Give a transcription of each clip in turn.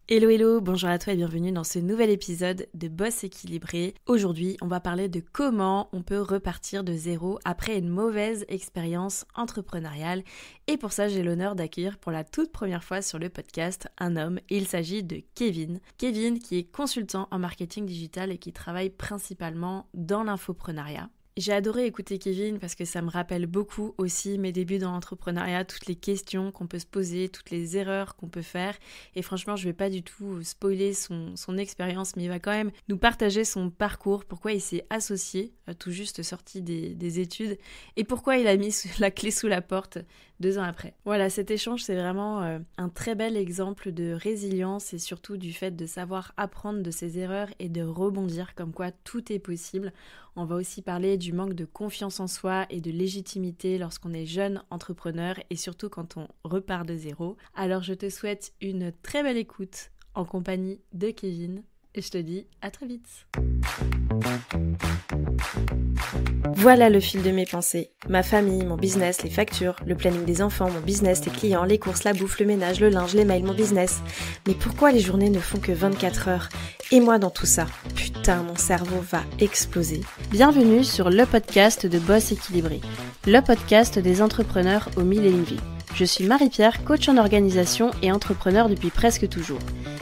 Hello hello, bonjour à toi et bienvenue dans ce nouvel épisode de Boss équilibré. Aujourd'hui, on va parler de comment on peut repartir de zéro après une mauvaise expérience entrepreneuriale. Et pour ça, j'ai l'honneur d'accueillir pour la toute première fois sur le podcast un homme. Et il s'agit de Kevin. Kevin qui est consultant en marketing digital et qui travaille principalement dans l'infoprenariat. J'ai adoré écouter Kevin parce que ça me rappelle beaucoup aussi mes débuts dans l'entrepreneuriat, toutes les questions qu'on peut se poser, toutes les erreurs qu'on peut faire. Et franchement, je vais pas du tout spoiler son expérience, mais il va quand même nous partager son parcours, pourquoi il s'est associé, tout juste sorti des études, et pourquoi il a mis la clé sous la porte 2 ans après. Voilà, cet échange, c'est vraiment un très bel exemple de résilience et surtout du fait de savoir apprendre de ses erreurs et de rebondir, comme quoi tout est possible. On va aussi parler du manque de confiance en soi et de légitimité lorsqu'on est jeune entrepreneur et surtout quand on repart de zéro. Alors je te souhaite une très belle écoute en compagnie de Kevin et je te dis à très vite. Voilà le fil de mes pensées. Ma famille, mon business, les factures, le planning des enfants, mon business, les clients, les courses, la bouffe, le ménage, le linge, les mails, mon business. Mais pourquoi les journées ne font que 24 heures ? Et moi dans tout ça ? Putain, mon cerveau va exploser. Bienvenue sur le podcast de Boss équilibré, le podcast des entrepreneurs aux mille et une vies. Je suis Marie-Pierre, coach en organisation et entrepreneur depuis presque toujours.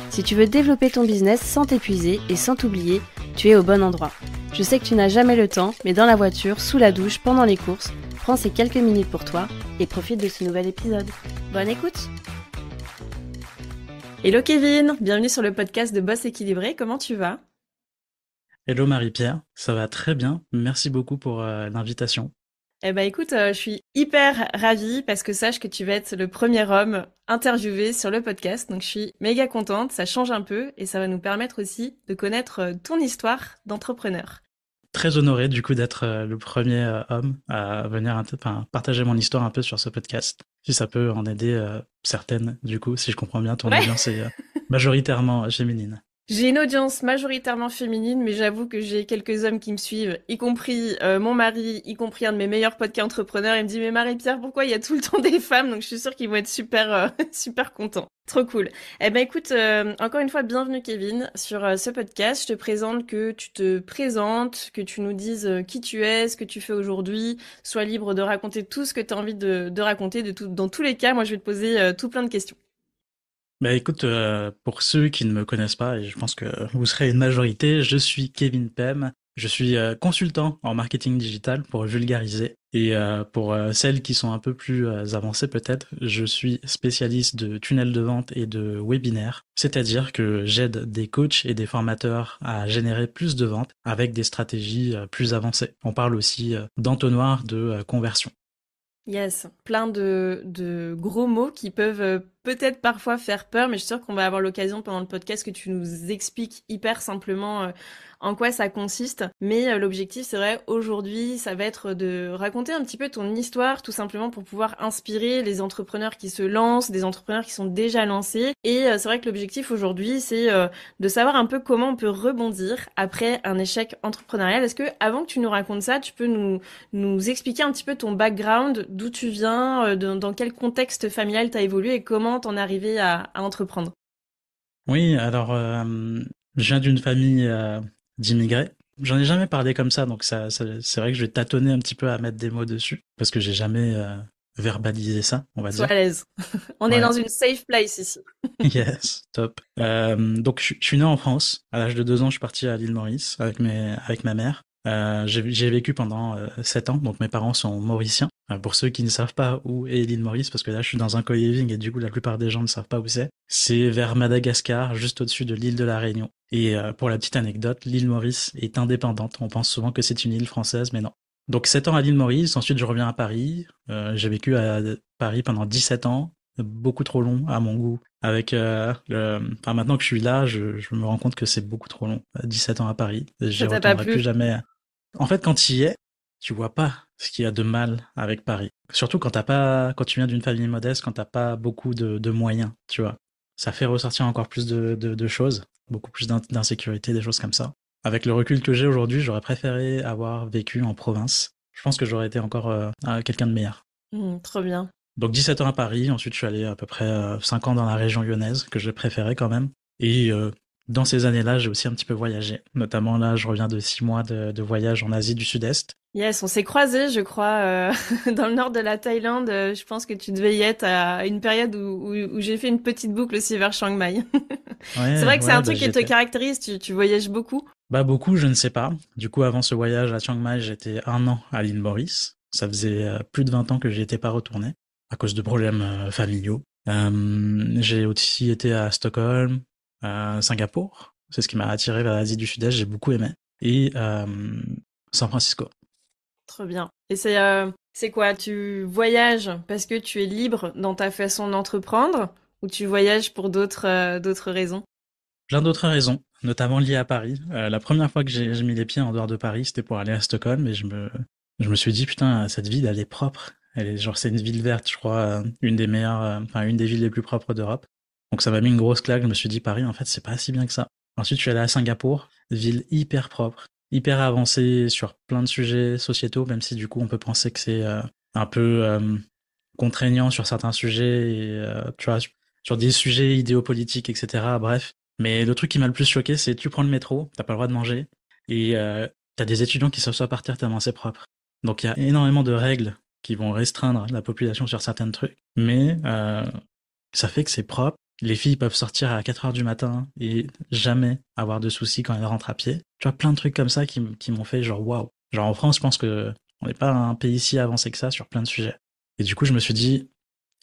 Si tu veux développer ton business sans t'épuiser et sans t'oublier, tu es au bon endroit. Je sais que tu n'as jamais le temps, mais dans la voiture, sous la douche, pendant les courses, prends ces quelques minutes pour toi et profite de ce nouvel épisode. Bonne écoute! Hello Kevin, bienvenue sur le podcast de Boss équilibré, comment tu vas? Hello Marie-Pierre, ça va très bien, merci beaucoup pour l'invitation. Eh ben écoute, je suis hyper ravie parce que sache que tu vas être le premier homme interviewé sur le podcast, donc je suis méga contente, ça change un peu et ça va nous permettre aussi de connaître ton histoire d'entrepreneur. Très honoré du coup d'être le premier homme à venir partager mon histoire un peu sur ce podcast. Si ça peut en aider certaines, du coup, si je comprends bien, ton Ouais. audience est majoritairement féminine. J'ai une audience majoritairement féminine, mais j'avoue que j'ai quelques hommes qui me suivent, y compris mon mari, y compris un de mes meilleurs podcasts entrepreneurs. Il me dit mais Marie-Pierre, pourquoi il y a tout le temps des femmes? Donc je suis sûre qu'ils vont être super super contents. Trop cool. Eh ben écoute, encore une fois, bienvenue Kevin sur ce podcast. Je te présente que tu te présentes, que tu nous dises qui tu es, ce que tu fais aujourd'hui. Sois libre de raconter tout ce que tu as envie de raconter. Dans tous les cas, moi je vais te poser tout plein de questions. Bah écoute, pour ceux qui ne me connaissent pas, et je pense que vous serez une majorité, je suis Kevin Pem, je suis consultant en marketing digital pour vulgariser, et pour celles qui sont un peu plus avancées peut-être, je suis spécialiste de tunnels de vente et de webinaires, c'est-à-dire que j'aide des coachs et des formateurs à générer plus de ventes avec des stratégies plus avancées. On parle aussi d'entonnoir de conversion. Yes, plein de gros mots qui peuvent peut-être parfois faire peur, mais je suis sûre qu'on va avoir l'occasion pendant le podcast que tu nous expliques hyper simplement en quoi ça consiste. Mais l'objectif, c'est vrai, aujourd'hui, ça va être de raconter un petit peu ton histoire, tout simplement pour pouvoir inspirer les entrepreneurs qui se lancent, des entrepreneurs qui sont déjà lancés. Et c'est vrai que l'objectif aujourd'hui, c'est de savoir un peu comment on peut rebondir après un échec entrepreneurial. Est-ce que, avant que tu nous racontes ça, tu peux nous expliquer un petit peu ton background, d'où tu viens, dans quel contexte familial tu as évolué et comment t'en es arrivé à entreprendre? Oui, alors je viens d'une famille d'immigrés. J'en ai jamais parlé comme ça, donc c'est vrai que je vais tâtonner un petit peu à mettre des mots dessus, parce que j'ai jamais verbalisé ça, on va Sois dire. à l'aise. On est Ouais, dans une safe place ici. yes, top. Donc je suis né en France. À l'âge de 2 ans, je suis parti à l'île Maurice avec ma mère. J'ai vécu pendant 7 ans, donc mes parents sont mauriciens. Pour ceux qui ne savent pas où est l'île Maurice, parce que là je suis dans un co-living et du coup la plupart des gens ne savent pas où c'est. C'est vers Madagascar, juste au-dessus de l'île de la Réunion. Et pour la petite anecdote, l'île Maurice est indépendante. On pense souvent que c'est une île française, mais non. Donc 7 ans à l'île Maurice, ensuite je reviens à Paris. J'ai vécu à Paris pendant 17 ans, beaucoup trop long à mon goût. Maintenant que je suis là, je me rends compte que c'est beaucoup trop long. 17 ans à Paris, j'y Ça t'a pas retournerai plus plu? jamais. En fait, quand tu y es, tu vois pas ce qu'il y a de mal avec Paris. Surtout quand tu viens d'une famille modeste, quand t'as pas beaucoup de moyens, tu vois. Ça fait ressortir encore plus de choses, beaucoup plus d'insécurité, des choses comme ça. Avec le recul que j'ai aujourd'hui, j'aurais préféré avoir vécu en province. Je pense que j'aurais été encore quelqu'un de meilleur. Trop bien. Donc 17 ans à Paris, ensuite je suis allé à peu près 5 ans dans la région lyonnaise, que j'ai préféré quand même. Et dans ces années-là, j'ai aussi un petit peu voyagé. Notamment là, je reviens de 6 mois de voyage en Asie du Sud-Est. Yes, on s'est croisés, je crois, dans le nord de la Thaïlande. Je pense que tu devais y être à une période où j'ai fait une petite boucle aussi vers Chiang Mai. C'est Ouais, vrai que c'est un ouais, bah truc qui te j'étais. caractérise, tu voyages beaucoup. Bah beaucoup, je ne sais pas. Du coup, avant ce voyage à Chiang Mai, j'étais 1 an à l'île Maurice. Ça faisait plus de 20 ans que j'y étais pas retourné à cause de problèmes familiaux. J'ai aussi été à Stockholm, à Singapour. C'est ce qui m'a attiré vers l'Asie du Sud-Est. J'ai beaucoup aimé. Et San Francisco. Trop bien. Et c'est quoi? Tu voyages parce que tu es libre dans ta façon d'entreprendre ou tu voyages pour d'autres raisons? Plein d'autres raisons, notamment liées à Paris. La première fois que j'ai mis les pieds en dehors de Paris, c'était pour aller à Stockholm et je me suis dit, putain, cette ville, elle est propre. Elle est, genre, c'est une ville verte, je crois, une des meilleures, enfin, une des villes les plus propres d'Europe. Donc ça m'a mis une grosse claque. Je me suis dit, Paris, en fait, c'est pas si bien que ça. Ensuite, je suis allé à Singapour, ville hyper propre, hyper avancée sur plein de sujets sociétaux, même si du coup, on peut penser que c'est un peu contraignant sur certains sujets et, tu vois, sur des sujets idéopolitiques, etc. Bref. Mais le truc qui m'a le plus choqué, c'est tu prends le métro, t'as pas le droit de manger, et t'as des étudiants qui s'assoient par terre tellement c'est propre. Donc il y a énormément de règles qui vont restreindre la population sur certains trucs, mais ça fait que c'est propre. Les filles peuvent sortir à 4 heures du matin et jamais avoir de soucis quand elles rentrent à pied. Tu vois, plein de trucs comme ça qui m'ont fait genre waouh. Genre en France, je pense que on n'est pas un pays si avancé que ça sur plein de sujets. Et du coup, je me suis dit,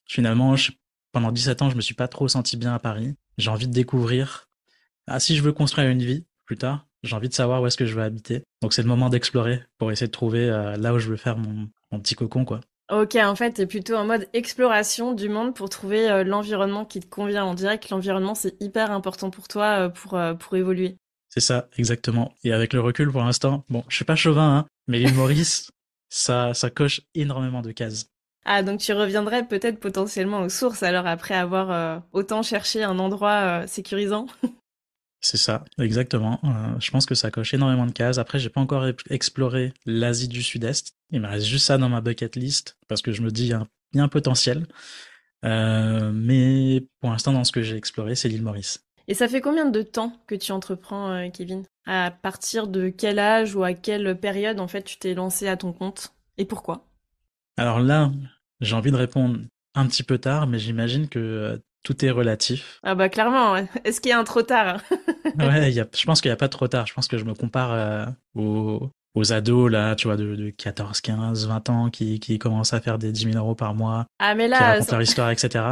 finalement, pendant 17 ans, je me suis pas trop senti bien à Paris. J'ai envie de découvrir. Ah, si je veux construire une vie plus tard, j'ai envie de savoir où est-ce que je veux habiter. Donc c'est le moment d'explorer pour essayer de trouver là où je veux faire mon petit cocon, quoi. Ok, en fait, t'es plutôt en mode exploration du monde pour trouver l'environnement qui te convient. On dirait que l'environnement, c'est hyper important pour toi pour évoluer. C'est ça, exactement. Et avec le recul, pour l'instant, bon, je suis pas chauvin, hein, mais l'île Maurice, ça coche énormément de cases. Ah, donc tu reviendrais peut-être potentiellement aux sources alors après avoir autant cherché un endroit sécurisant. C'est ça, exactement. Je pense que ça coche énormément de cases. Après, j'ai pas encore exploré l'Asie du Sud-Est. Il me reste juste ça dans ma bucket list parce que je me dis il y a un potentiel. Mais pour l'instant, dans ce que j'ai exploré, c'est l'île Maurice. Et ça fait combien de temps que tu entreprends, Kevin? À partir de quel âge ou à quelle période, en fait, tu t'es lancé à ton compte? Et pourquoi? Alors là, j'ai envie de répondre un petit peu tard, mais j'imagine que tout est relatif. Ah bah clairement, ouais. Est-ce qu'il y a un trop tard? Ouais, je pense qu'il n'y a pas de trop tard. Je pense que je me compare aux ados, là, tu vois, de 14, 15, 20 ans qui commencent à faire des 10 000 € par mois, Ah mais qui là, racontent leur histoire, etc.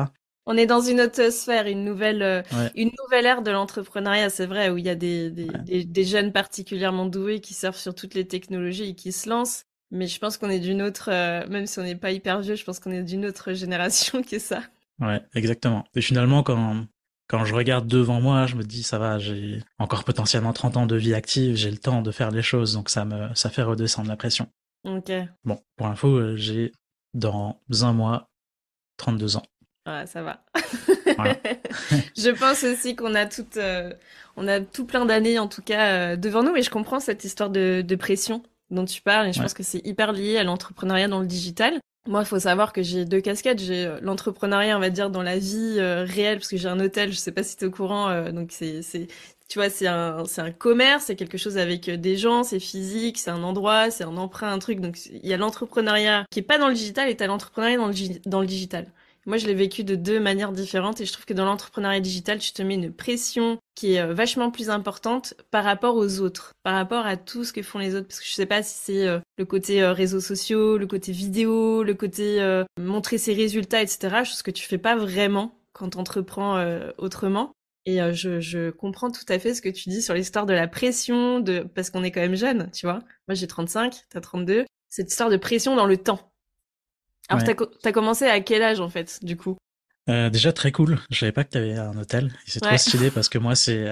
on est dans une autre sphère, Ouais, une nouvelle ère de l'entrepreneuriat, c'est vrai, où il y a ouais. des jeunes particulièrement doués qui surfent sur toutes les technologies et qui se lancent. Mais je pense qu'on est d'une autre, même si on n'est pas hyper vieux, je pense qu'on est d'une autre génération que ça. Ouais, exactement. Et finalement, quand je regarde devant moi, je me dis, ça va, j'ai encore potentiellement 30 ans de vie active, j'ai le temps de faire les choses, donc ça fait redescendre la pression. Ok, Bon, pour info, j'ai dans un mois 32 ans. ouais, ça va. Voilà. Je pense aussi on a tout plein d'années en tout cas devant nous, mais je comprends cette histoire de pression dont tu parles et je Ouais, pense que c'est hyper lié à l'entrepreneuriat dans le digital. Moi, il faut savoir que j'ai deux casquettes. J'ai l'entrepreneuriat, on va dire, dans la vie réelle, parce que j'ai un hôtel, je sais pas si tu es au courant, donc tu vois, c'est un commerce, c'est quelque chose avec des gens, c'est physique, c'est un endroit, c'est un emprunt, un truc. Donc, il y a l'entrepreneuriat qui est pas dans le digital et t'as l'entrepreneuriat dans le digital. Moi, je l'ai vécu de deux manières différentes et je trouve que dans l'entrepreneuriat digital, tu te mets une pression qui est vachement plus importante par rapport aux autres, par rapport à tout ce que font les autres. Parce que je sais pas si c'est le côté réseaux sociaux, le côté vidéo, le côté montrer ses résultats, etc. Chose que tu fais pas vraiment quand tu entreprends autrement. Et je comprends tout à fait ce que tu dis sur l'histoire de la pression, parce qu'on est quand même jeune, tu vois. Moi, j'ai 35, t'as 32. Cette histoire de pression dans le temps. Alors, ouais. t'as commencé à quel âge, en fait, du coup? Déjà très cool. Je savais pas que t'avais un hôtel. Et c'est trop Ouais. stylé parce que moi, c'est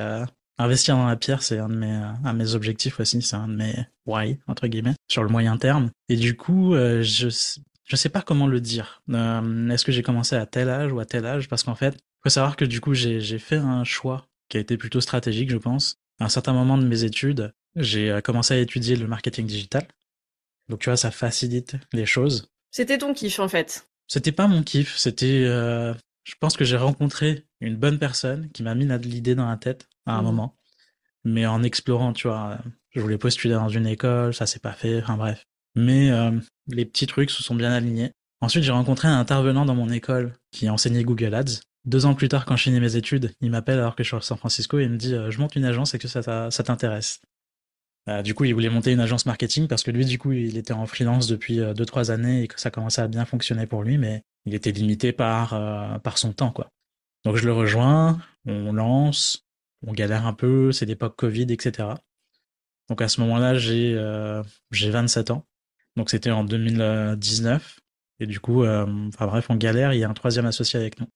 investir dans la pierre, c'est un de mes objectifs aussi. C'est un de mes why entre guillemets sur le moyen terme. Et du coup, je sais pas comment le dire. Est-ce que j'ai commencé à tel âge ou à tel âge? Parce qu'en fait, faut savoir que du coup, j'ai fait un choix qui a été plutôt stratégique, je pense. À un certain moment de mes études, j'ai commencé à étudier le marketing digital. Donc tu vois, ça facilite les choses. C'était ton kiff, en fait. C'était pas mon kiff, c'était je pense que j'ai rencontré une bonne personne qui m'a mis l'idée dans la tête à un Mhm. moment, mais en explorant, tu vois, je voulais postuler dans une école, ça s'est pas fait, enfin bref. Mais les petits trucs se sont bien alignés. Ensuite, j'ai rencontré un intervenant dans mon école qui enseignait Google Ads. 2 ans plus tard, quand je finis mes études, il m'appelle alors que je suis à San Francisco et il me dit je monte une agence et que ça t'intéresse. Du coup, il voulait monter une agence marketing parce que lui, du coup, il était en freelance depuis 2-3 années et que ça commençait à bien fonctionner pour lui, mais il était limité par son temps, quoi. Donc je le rejoins, on lance, on galère un peu, c'est l'époque Covid, etc. Donc à ce moment-là, j'ai 27 ans. Donc c'était en 2019. Et du coup, enfin bref, on galère, il y a un troisième associé avec nous.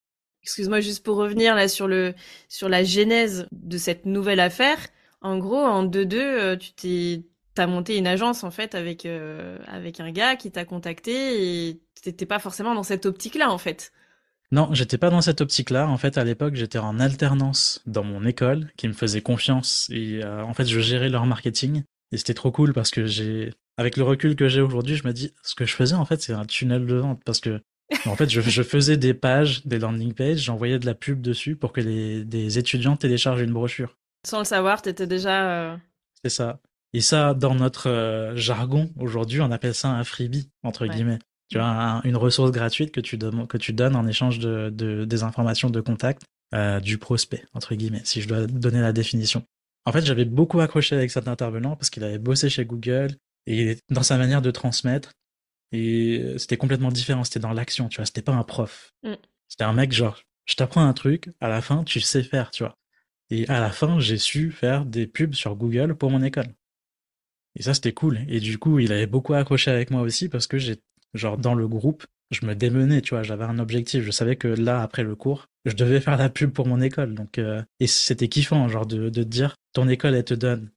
Excuse-moi, juste pour revenir là sur la genèse de cette nouvelle affaire. En gros, en 2-2, t'as monté une agence en fait avec un gars qui t'a contacté et t'étais pas forcément dans cette optique-là en fait. Non, j'étais pas dans cette optique-là. En fait, à l'époque, j'étais en alternance dans mon école, qui me faisait confiance. Et en fait, je gérais leur marketing. Et c'était trop cool parce que avec le recul que j'ai aujourd'hui, je me dis, ce que je faisais, en fait, c'est un tunnel de vente. Parce que, en fait, je faisais des pages, des landing pages, j'envoyais de la pub dessus pour que des étudiants téléchargent une brochure. Sans le savoir, t'étais déjà. C'est ça. Et ça, dans notre jargon, aujourd'hui, on appelle ça un freebie, entre Ouais. guillemets. Tu Mm. vois, une ressource gratuite que tu donnes en échange des informations de contact du prospect, entre guillemets, si je dois donner la définition. En fait, j'avais beaucoup accroché avec cet intervenant parce qu'il avait bossé chez Google et dans sa manière de transmettre, et c'était complètement différent. C'était dans l'action, tu vois. C'était pas un prof. Mm. C'était un mec genre, je t'apprends un truc, à la fin, tu sais faire, tu vois. Et à la fin, j'ai su faire des pubs sur Google pour mon école. Et ça, c'était cool. Et du coup, il avait beaucoup accroché avec moi aussi parce que genre, dans le groupe, je me démenais, tu vois, j'avais un objectif. Je savais que là, après le cours, je devais faire la pub pour mon école. Donc, et c'était kiffant, genre, de te dire, ton école, elle te donne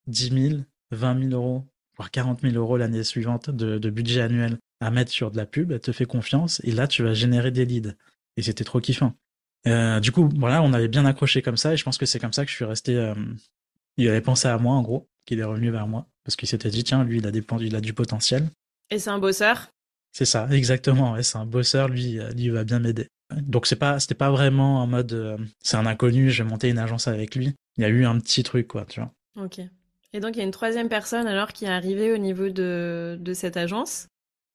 10 000, 20 000 euros, voire 40 000 euros l'année suivante de budget annuel à mettre sur de la pub, elle te fait confiance et là, tu vas générer des leads. Et c'était trop kiffant. Du coup, voilà, on avait bien accroché comme ça et je pense que c'est comme ça que je suis resté. Il avait pensé à moi, en gros, qu'il est revenu vers moi parce qu'il s'était dit, tiens, lui, il a du potentiel. Et c'est un bosseur. C'est ça, exactement. Ouais, c'est un bosseur, lui, il va bien m'aider. Donc c'était pas vraiment en mode, c'est un inconnu, je vais monter une agence avec lui. Il y a eu un petit truc, quoi, tu vois. Ok. Et donc il y a une troisième personne alors qui est arrivée au niveau de cette agence.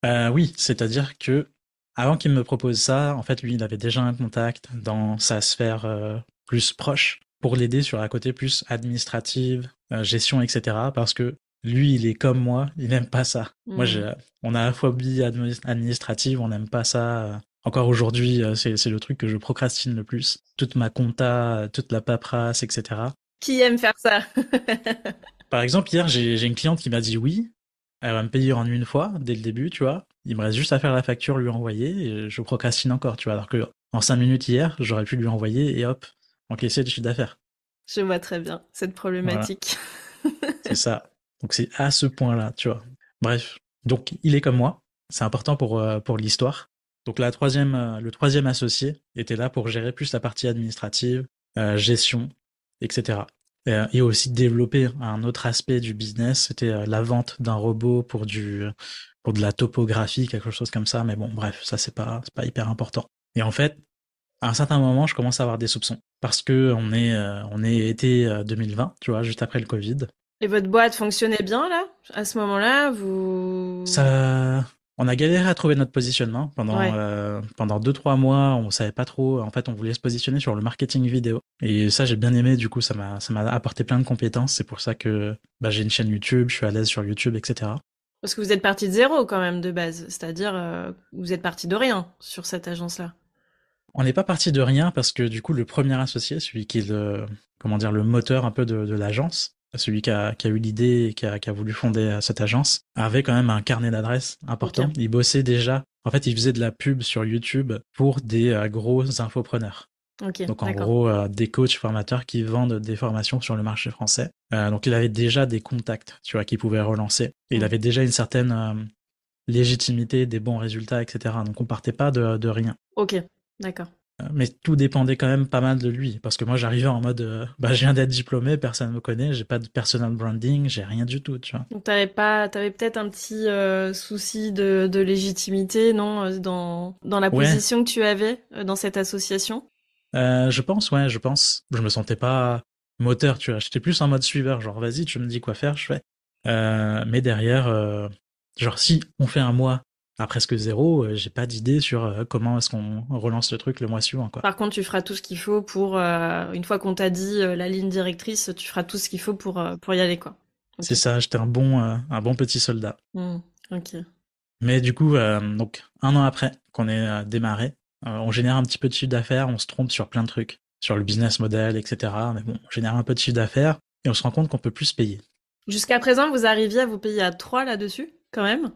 Oui, c'est-à-dire que avant qu'il me propose ça, en fait, lui, il avait déjà un contact dans sa sphère plus proche pour l'aider sur la côté plus administrative, gestion, etc. Parce que lui, il est comme moi, il n'aime pas ça. Moi, Hmm. on a la phobie administrative, on n'aime pas ça. Encore aujourd'hui, c'est le truc que je procrastine le plus. Toute ma compta, toute la paperasse, etc. Qui aime faire ça? Par exemple, hier, j'ai une cliente qui m'a dit oui. Elle va me payer en une fois, dès le début, tu vois. Il me reste juste à faire la facture, lui envoyer, et je procrastine encore, tu vois. Alors que en 5 minutes hier, j'aurais pu lui envoyer et hop, encaisser le chiffre d'affaires. Je vois très bien cette Voilà, problématique. c'est ça. Donc c'est à ce point-là, tu vois. Bref, donc il est comme moi. C'est important pour l'histoire. Donc le troisième associé était là pour gérer plus la partie administrative, gestion, etc. Et aussi développer un autre aspect du business, c'était la vente d'un robot pour de la topographie, quelque chose comme ça. Mais bon, bref, ça c'est pas hyper important. Et en fait, à un certain moment, je commence à avoir des soupçons parce que on est été 2020, tu vois, juste après le Covid. Et votre boîte fonctionnait bien là? À ce moment-là, vous... Ça, on a galéré à trouver notre positionnement Ouais. pendant 2-3 mois. On savait pas trop. En fait, on voulait se positionner sur le marketing vidéo. Et ça, j'ai bien aimé. Du coup, ça m'a apporté plein de compétences. C'est pour ça que bah, j'ai une chaîne YouTube. Je suis à l'aise sur YouTube, etc. Parce que vous êtes parti de zéro quand même de base. C'est-à-dire, vous êtes parti de rien sur cette agence-là. On n'est pas parti de rien parce que du coup, le premier associé, celui qui est comment dire, le moteur un peu de l'agence, celui qui a eu l'idée et qui a voulu fonder cette agence, avait quand même un carnet d'adresses Ok. important. Il bossait déjà. En fait, il faisait de la pub sur YouTube pour des gros infopreneurs. Ok, Donc en d'accord. gros, des coachs formateurs qui vendent des formations sur le marché français. Donc il avait déjà des contacts, tu vois, qu'il pouvait relancer. Et il Mm. avait déjà une certaine légitimité, des bons résultats, etc. Donc on partait pas de rien. Ok, d'accord. Mais tout dépendait quand même pas mal de lui, parce que moi j'arrivais en mode, bah je viens d'être diplômé, personne me connaît, j'ai pas de personal branding, j'ai rien du tout, tu vois. Donc t'avais peut-être un petit souci de légitimité, non, dans la Ouais, position que tu avais dans cette association? je pense, ouais, je pense. Je me sentais pas moteur, tu vois. J'étais plus en mode suiveur, genre vas-y, tu me dis quoi faire, je fais. Mais derrière, genre si on fait un mois à presque zéro, j'ai pas d'idée sur comment est-ce qu'on relance le truc le mois suivant, quoi. Par contre, tu feras tout ce qu'il faut pour, une fois qu'on t'a dit la ligne directrice, tu feras tout ce qu'il faut pour y aller, quoi. Ok. C'est ça, j'étais un bon petit soldat. Hmm, ok. Mais du coup, donc un an après qu'on ait démarré, on génère un petit peu de chiffre d'affaires, on se trompe sur plein de trucs, sur le business model, etc. Mais bon, on génère un peu de chiffre d'affaires et on se rend compte qu'on peut plus se payer. Jusqu'à présent, vous arriviez à vous payer à 3 là-dessus, quand même?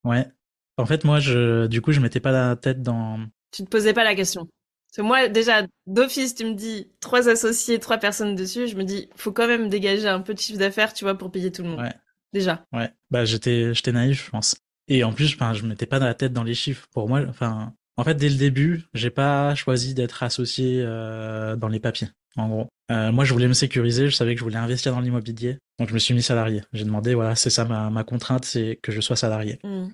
Ouais. En fait, moi, du coup, je mettais pas la tête dans. Tu te posais pas la question. Parce que moi, déjà, d'office, tu me dis 3 associés, 3 personnes dessus, je me dis, faut quand même dégager un peu de chiffre d'affaires, tu vois, pour payer tout le monde. Ouais, Déjà. ouais. Bah, j'étais naïf, je pense. Et en plus, enfin, je mettais pas la tête dans les chiffres. Pour moi, enfin, en fait, dès le début, j'ai pas choisi d'être associé dans les papiers. En gros, moi, je voulais me sécuriser. Je savais que je voulais investir dans l'immobilier, donc je me suis mis salarié. J'ai demandé, voilà, c'est ça ma contrainte, c'est que je sois salarié. Hmm.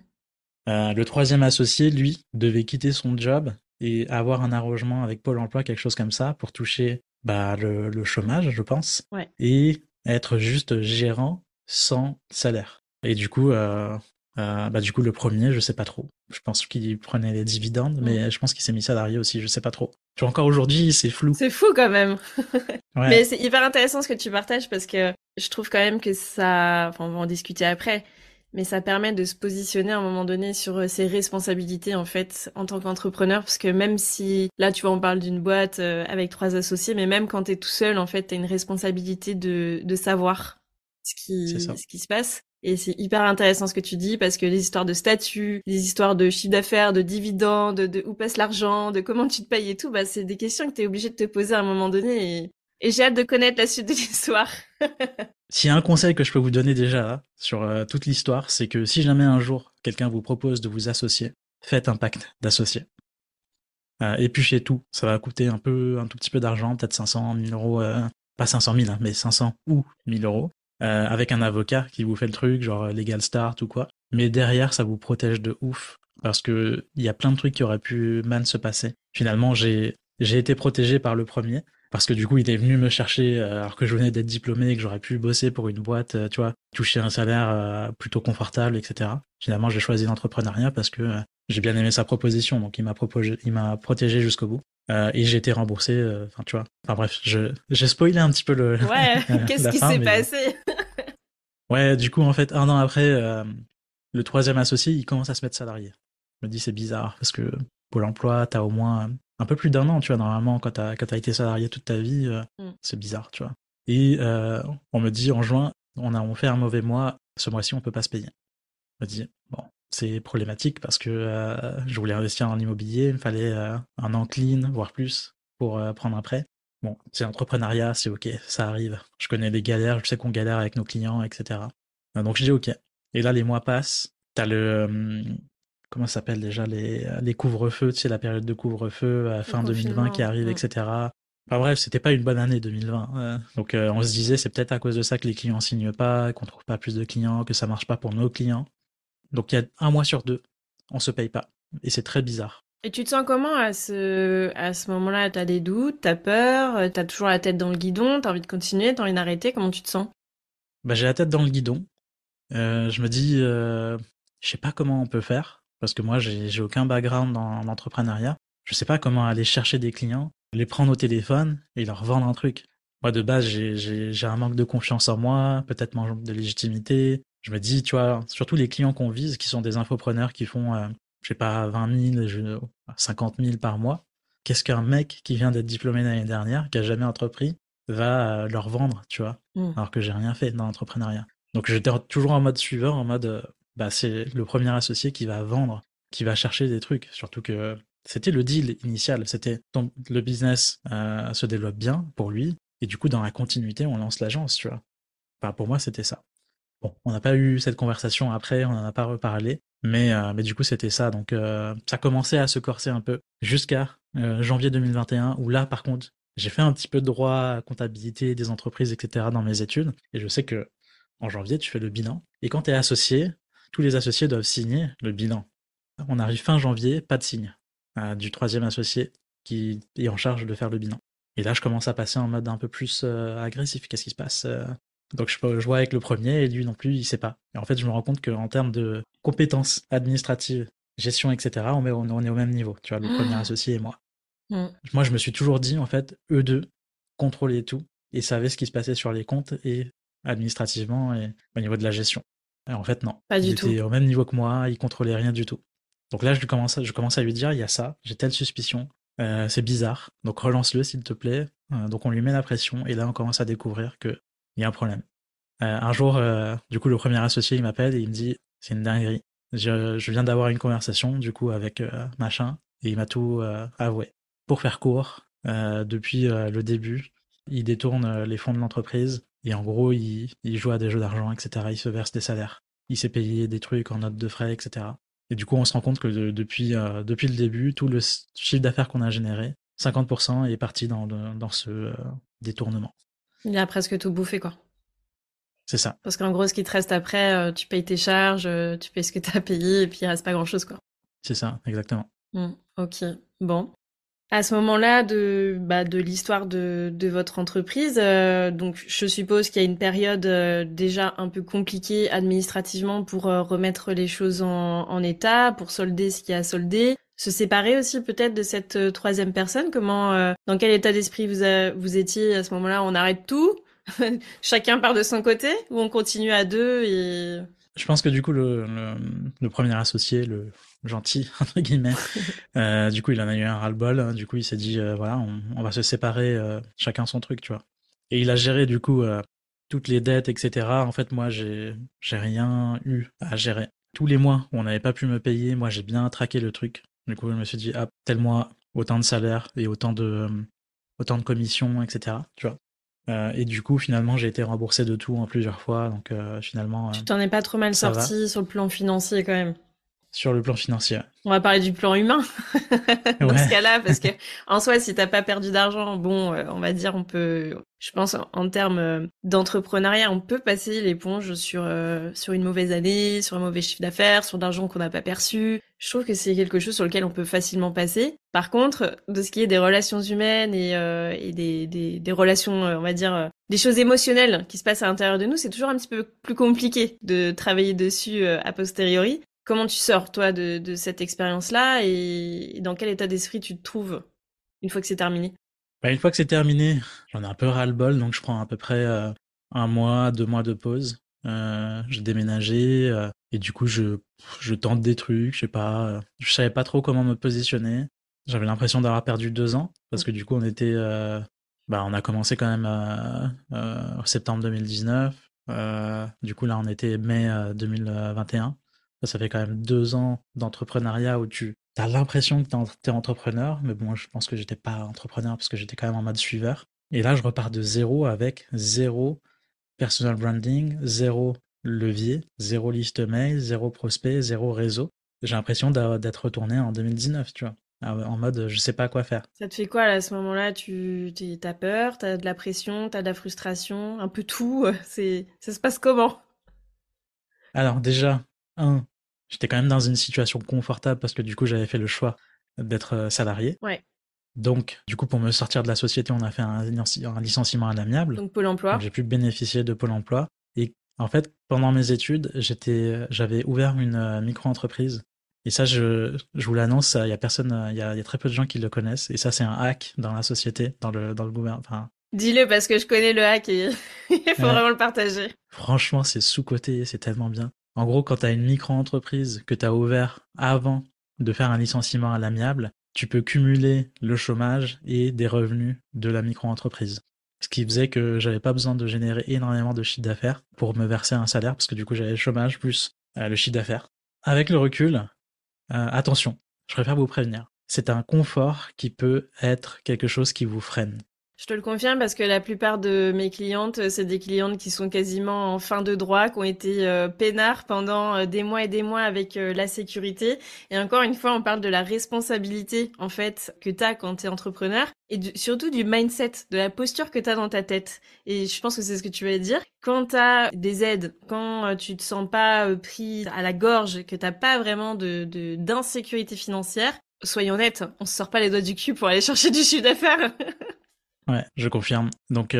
Le troisième associé, lui, devait quitter son job et avoir un arrangement avec Pôle Emploi, quelque chose comme ça, pour toucher bah, le chômage, je pense, Ouais. et être juste gérant sans salaire. Et du coup, le premier, je sais pas trop. Je pense qu'il prenait les dividendes, Hmm. mais je pense qu'il s'est mis salarié aussi, je sais pas trop. Tu vois, encore aujourd'hui, c'est flou. C'est fou quand même. Ouais, Mais c'est hyper intéressant ce que tu partages parce que je trouve quand même que ça, enfin, on va en discuter après, mais ça permet de se positionner à un moment donné sur ses responsabilités en fait en tant qu'entrepreneur parce que même si là tu vois on parle d'une boîte avec 3 associés, mais même quand t'es tout seul en fait t'as une responsabilité de savoir c'est ça. ce qui se passe. Et c'est hyper intéressant ce que tu dis parce que les histoires de statut, les histoires de chiffre d'affaires, de dividendes, de où passe l'argent, de comment tu te payes et tout, bah c'est des questions que t'es obligé de te poser à un moment donné et j'ai hâte de connaître la suite de l'histoire. S'il y a un conseil que je peux vous donner déjà là, sur toute l'histoire, c'est que si jamais un jour quelqu'un vous propose de vous associer, faites un pacte d'associés. Épluchez tout. Ça va coûter un tout petit peu d'argent, peut-être 500, 1000 euros, pas 500 000, hein, mais 500 ou 1000 euros, avec un avocat qui vous fait le truc, genre Legal Start ou quoi. Mais derrière, ça vous protège de ouf, parce que il y a plein de trucs qui auraient pu mal se passer. Finalement, j'ai été protégé par le premier, parce que du coup, il est venu me chercher alors que je venais d'être diplômé et que j'aurais pu bosser pour une boîte, tu vois, toucher un salaire plutôt confortable, etc. Finalement, j'ai choisi l'entrepreneuriat parce que j'ai bien aimé sa proposition, donc il m'a protégé jusqu'au bout. Et j'ai été remboursé, enfin tu vois. Enfin bref, j'ai spoilé un petit peu Ouais, qu'est-ce la qui fin, s'est mais passé? ouais, du coup en fait un an après, le troisième associé, il commence à se mettre salarié. Je me dis c'est bizarre parce que Pôle Emploi, t'as au moins un peu plus d'un an, tu vois. Normalement, quand t'as été salarié toute ta vie, Mm. c'est bizarre, tu vois. Et on me dit en juin, on fait un mauvais mois, ce mois-ci on peut pas se payer. Je me dis, bon, c'est problématique parce que je voulais investir en immobilier, il me fallait un an clean, voire plus, pour prendre un prêt. Bon, c'est l'entrepreneuriat, c'est ok, ça arrive. Je connais les galères, je sais qu'on galère avec nos clients, etc. Donc je dis ok. Et là, les mois passent, t'as comment ça s'appelle déjà, les couvre-feux, tu sais, la période de couvre-feu, Le fin 2020 qui confinement. arrive, Mm. etc. Enfin bref, c'était pas une bonne année 2020. Donc on se disait, c'est peut-être à cause de ça que les clients signent pas, qu'on trouve pas plus de clients, que ça marche pas pour nos clients. Donc il y a un mois sur deux, on se paye pas. Et c'est très bizarre. Et tu te sens comment à ce moment-là? T'as des doutes, t'as peur, t'as toujours la tête dans le guidon, t'as envie de continuer, t'as envie d'arrêter, comment tu te sens? Bah, j'ai la tête dans le guidon. Je me dis, je sais pas comment on peut faire, parce que moi j'ai aucun background dans l'entrepreneuriat. Je sais pas comment aller chercher des clients, les prendre au téléphone et leur vendre un truc. Moi de base j'ai un manque de confiance en moi, peut-être manque de légitimité. Je me dis, tu vois, surtout les clients qu'on vise, qui sont des infopreneurs qui font, je sais pas, 20 000, 50 000 par mois. Qu'est-ce qu'un mec qui vient d'être diplômé l'année dernière, qui a jamais entrepris, va leur vendre, tu vois, Mm. alors que j'ai rien fait dans l'entrepreneuriat. Donc j'étais toujours en mode suiveur, en mode bah c'est le premier associé qui va vendre, qui va chercher des trucs. Surtout que c'était le deal initial, c'était le business se développe bien pour lui, et du coup dans la continuité on lance l'agence, tu vois. Enfin, pour moi c'était ça. Bon, on n'a pas eu cette conversation après, on n'en a pas reparlé, Mais du coup, c'était ça. Donc, ça commençait à se corser un peu jusqu'à janvier 2021, où là, par contre, j'ai fait un petit peu de droit, comptabilité des entreprises, etc. dans mes études. Et je sais que en janvier, tu fais le bilan. Et quand tu es associé, tous les associés doivent signer le bilan. On arrive fin janvier, pas de signe du troisième associé qui est en charge de faire le bilan. Et là, je commence à passer en mode un peu plus agressif. Qu'est-ce qui se passe Donc, je vois avec le premier et lui non plus, il sait pas. Et en fait, je me rends compte qu'en termes de compétences administratives, gestion, etc., on est au même niveau. Tu vois, le premier associé et moi. Mm. Moi, je me suis toujours dit, en fait, eux deux contrôlaient tout et savaient ce qui se passait sur les comptes et administrativement et au niveau de la gestion. Et en fait, non. Pas Il du tout. était au même niveau que moi, il contrôlait rien du tout. Donc là, je commence à lui dire, il y a ça, j'ai telle suspicion, c'est bizarre, donc relance-le s'il te plaît. Donc on lui met la pression et là, on commence à découvrir qu'il y a un problème. Un jour, du coup, le premier associé, il m'appelle et il me dit, c'est une dinguerie. Je viens d'avoir une conversation, du coup, avec machin, et il m'a tout avoué. Pour faire court, depuis le début, il détourne les fonds de l'entreprise, et en gros, il joue à des jeux d'argent, etc. Il se verse des salaires. Il s'est payé des trucs en notes de frais, etc. Et du coup, on se rend compte que depuis le début, tout le chiffre d'affaires qu'on a généré, 50% est parti dans ce détournement. Il a presque tout bouffé, quoi. C'est ça. Parce qu'en gros, ce qui te reste après, tu payes tes charges, tu payes ce que t'as payé, et puis il reste pas grand-chose, quoi. C'est ça, exactement. Ok, bon. À ce moment-là de l'histoire de votre entreprise, donc je suppose qu'il y a une période déjà un peu compliquée administrativement pour remettre les choses en état, pour solder ce qu'il y a à solder. Se séparer aussi peut-être de cette troisième personne. Comment, dans quel état d'esprit vous étiez à ce moment-là? On arrête tout, chacun part de son côté, ou on continue à deux et Je pense que du coup, le premier associé, le gentil, entre guillemets, du coup, il en a eu un ras-le-bol. Hein. Du coup, il s'est dit, voilà, on va se séparer, chacun son truc, tu vois. Et il a géré, du coup, toutes les dettes, etc. En fait, moi, j'ai rien eu à gérer. Tous les mois où on n'avait pas pu me payer, moi, j'ai bien traqué le truc. Du coup, je me suis dit, ah, tel mois, autant de salaire et autant de commissions, etc. Tu vois. Et du coup, finalement, j'ai été remboursé de tout en plusieurs fois. Donc, finalement, tu t'en es pas trop mal ça va. sorti sur le plan financier quand même. Sur le plan financier. On va parler du plan humain dans ce Ouais, cas-là, parce que en soi, si t'as pas perdu d'argent, bon, on va dire, on peut, je pense, en termes d'entrepreneuriat, on peut passer l'éponge sur une mauvaise année, sur un mauvais chiffre d'affaires, sur de l'argent qu'on n'a pas perçu. Je trouve que c'est quelque chose sur lequel on peut facilement passer. Par contre, de ce qui est des relations humaines et des relations, on va dire, des choses émotionnelles qui se passent à l'intérieur de nous, c'est toujours un petit peu plus compliqué de travailler dessus a posteriori. Comment tu sors, toi, de cette expérience-là et dans quel état d'esprit tu te trouves une fois que c'est terminé? bah, une fois que c'est terminé, j'en ai un peu ras-le-bol, donc je prends à peu près un mois, 2 mois de pause. J'ai déménagé et du coup je tente des trucs, je sais pas, je savais pas trop comment me positionner. J'avais l'impression d'avoir perdu 2 ans parce que du coup on a commencé quand même en septembre 2019. Du coup là on était mai 2021. Ça fait quand même 2 ans d'entrepreneuriat où tu as l'impression que t'es entrepreneur, mais bon, je pense que j'étais pas entrepreneur parce que j'étais quand même en mode suiveur. Et là, je repars de zéro avec zéro personal branding, zéro levier, zéro liste mail, zéro prospect, zéro réseau. J'ai l'impression d'être retourné en 2019, tu vois, en mode je sais pas quoi faire. Ça te fait quoi, là, à ce moment-là? T'as peur, t'as de la pression, t'as de la frustration, un peu tout. Ça se passe comment? Alors déjà, j'étais quand même dans une situation confortable parce que du coup, j'avais fait le choix d'être salarié. Ouais. Donc, du coup, pour me sortir de la société, on a fait un licenciement à l'amiable. Donc Pôle Donc, emploi. j'ai pu bénéficier de Pôle emploi. Et en fait, pendant mes études, j'avais ouvert une micro-entreprise. Et ça, je vous l'annonce, il y a personne, il y a très peu de gens qui le connaissent. Et ça, c'est un hack dans la société, dans le gouvernement. Enfin, Dis-le parce que je connais le hack et il faut ouais, vraiment le partager. franchement, c'est sous-coté, c'est tellement bien. En gros, quand tu as une micro-entreprise que tu as ouvert avant de faire un licenciement à l'amiable, tu peux cumuler le chômage et des revenus de la micro-entreprise. Ce qui faisait que j'avais pas besoin de générer énormément de chiffre d'affaires pour me verser un salaire, parce que du coup j'avais le chômage plus le chiffre d'affaires. Avec le recul, attention, je préfère vous prévenir. C'est un confort qui peut être quelque chose qui vous freine. Je te le confirme parce que la plupart de mes clientes, c'est des clientes qui sont quasiment en fin de droit, qui ont été peinards pendant des mois et des mois avec la sécurité. Et encore une fois, on parle de la responsabilité en fait que tu as quand tu es entrepreneur et surtout du mindset, de la posture que tu as dans ta tête. Et je pense que c'est ce que tu vas dire. Quand tu as des aides, quand tu te sens pas pris à la gorge, que t'as pas vraiment d'insécurité financière, soyons honnêtes, on se sort pas les doigts du cul pour aller chercher du chiffre d'affaires. Ouais, je confirme. Donc,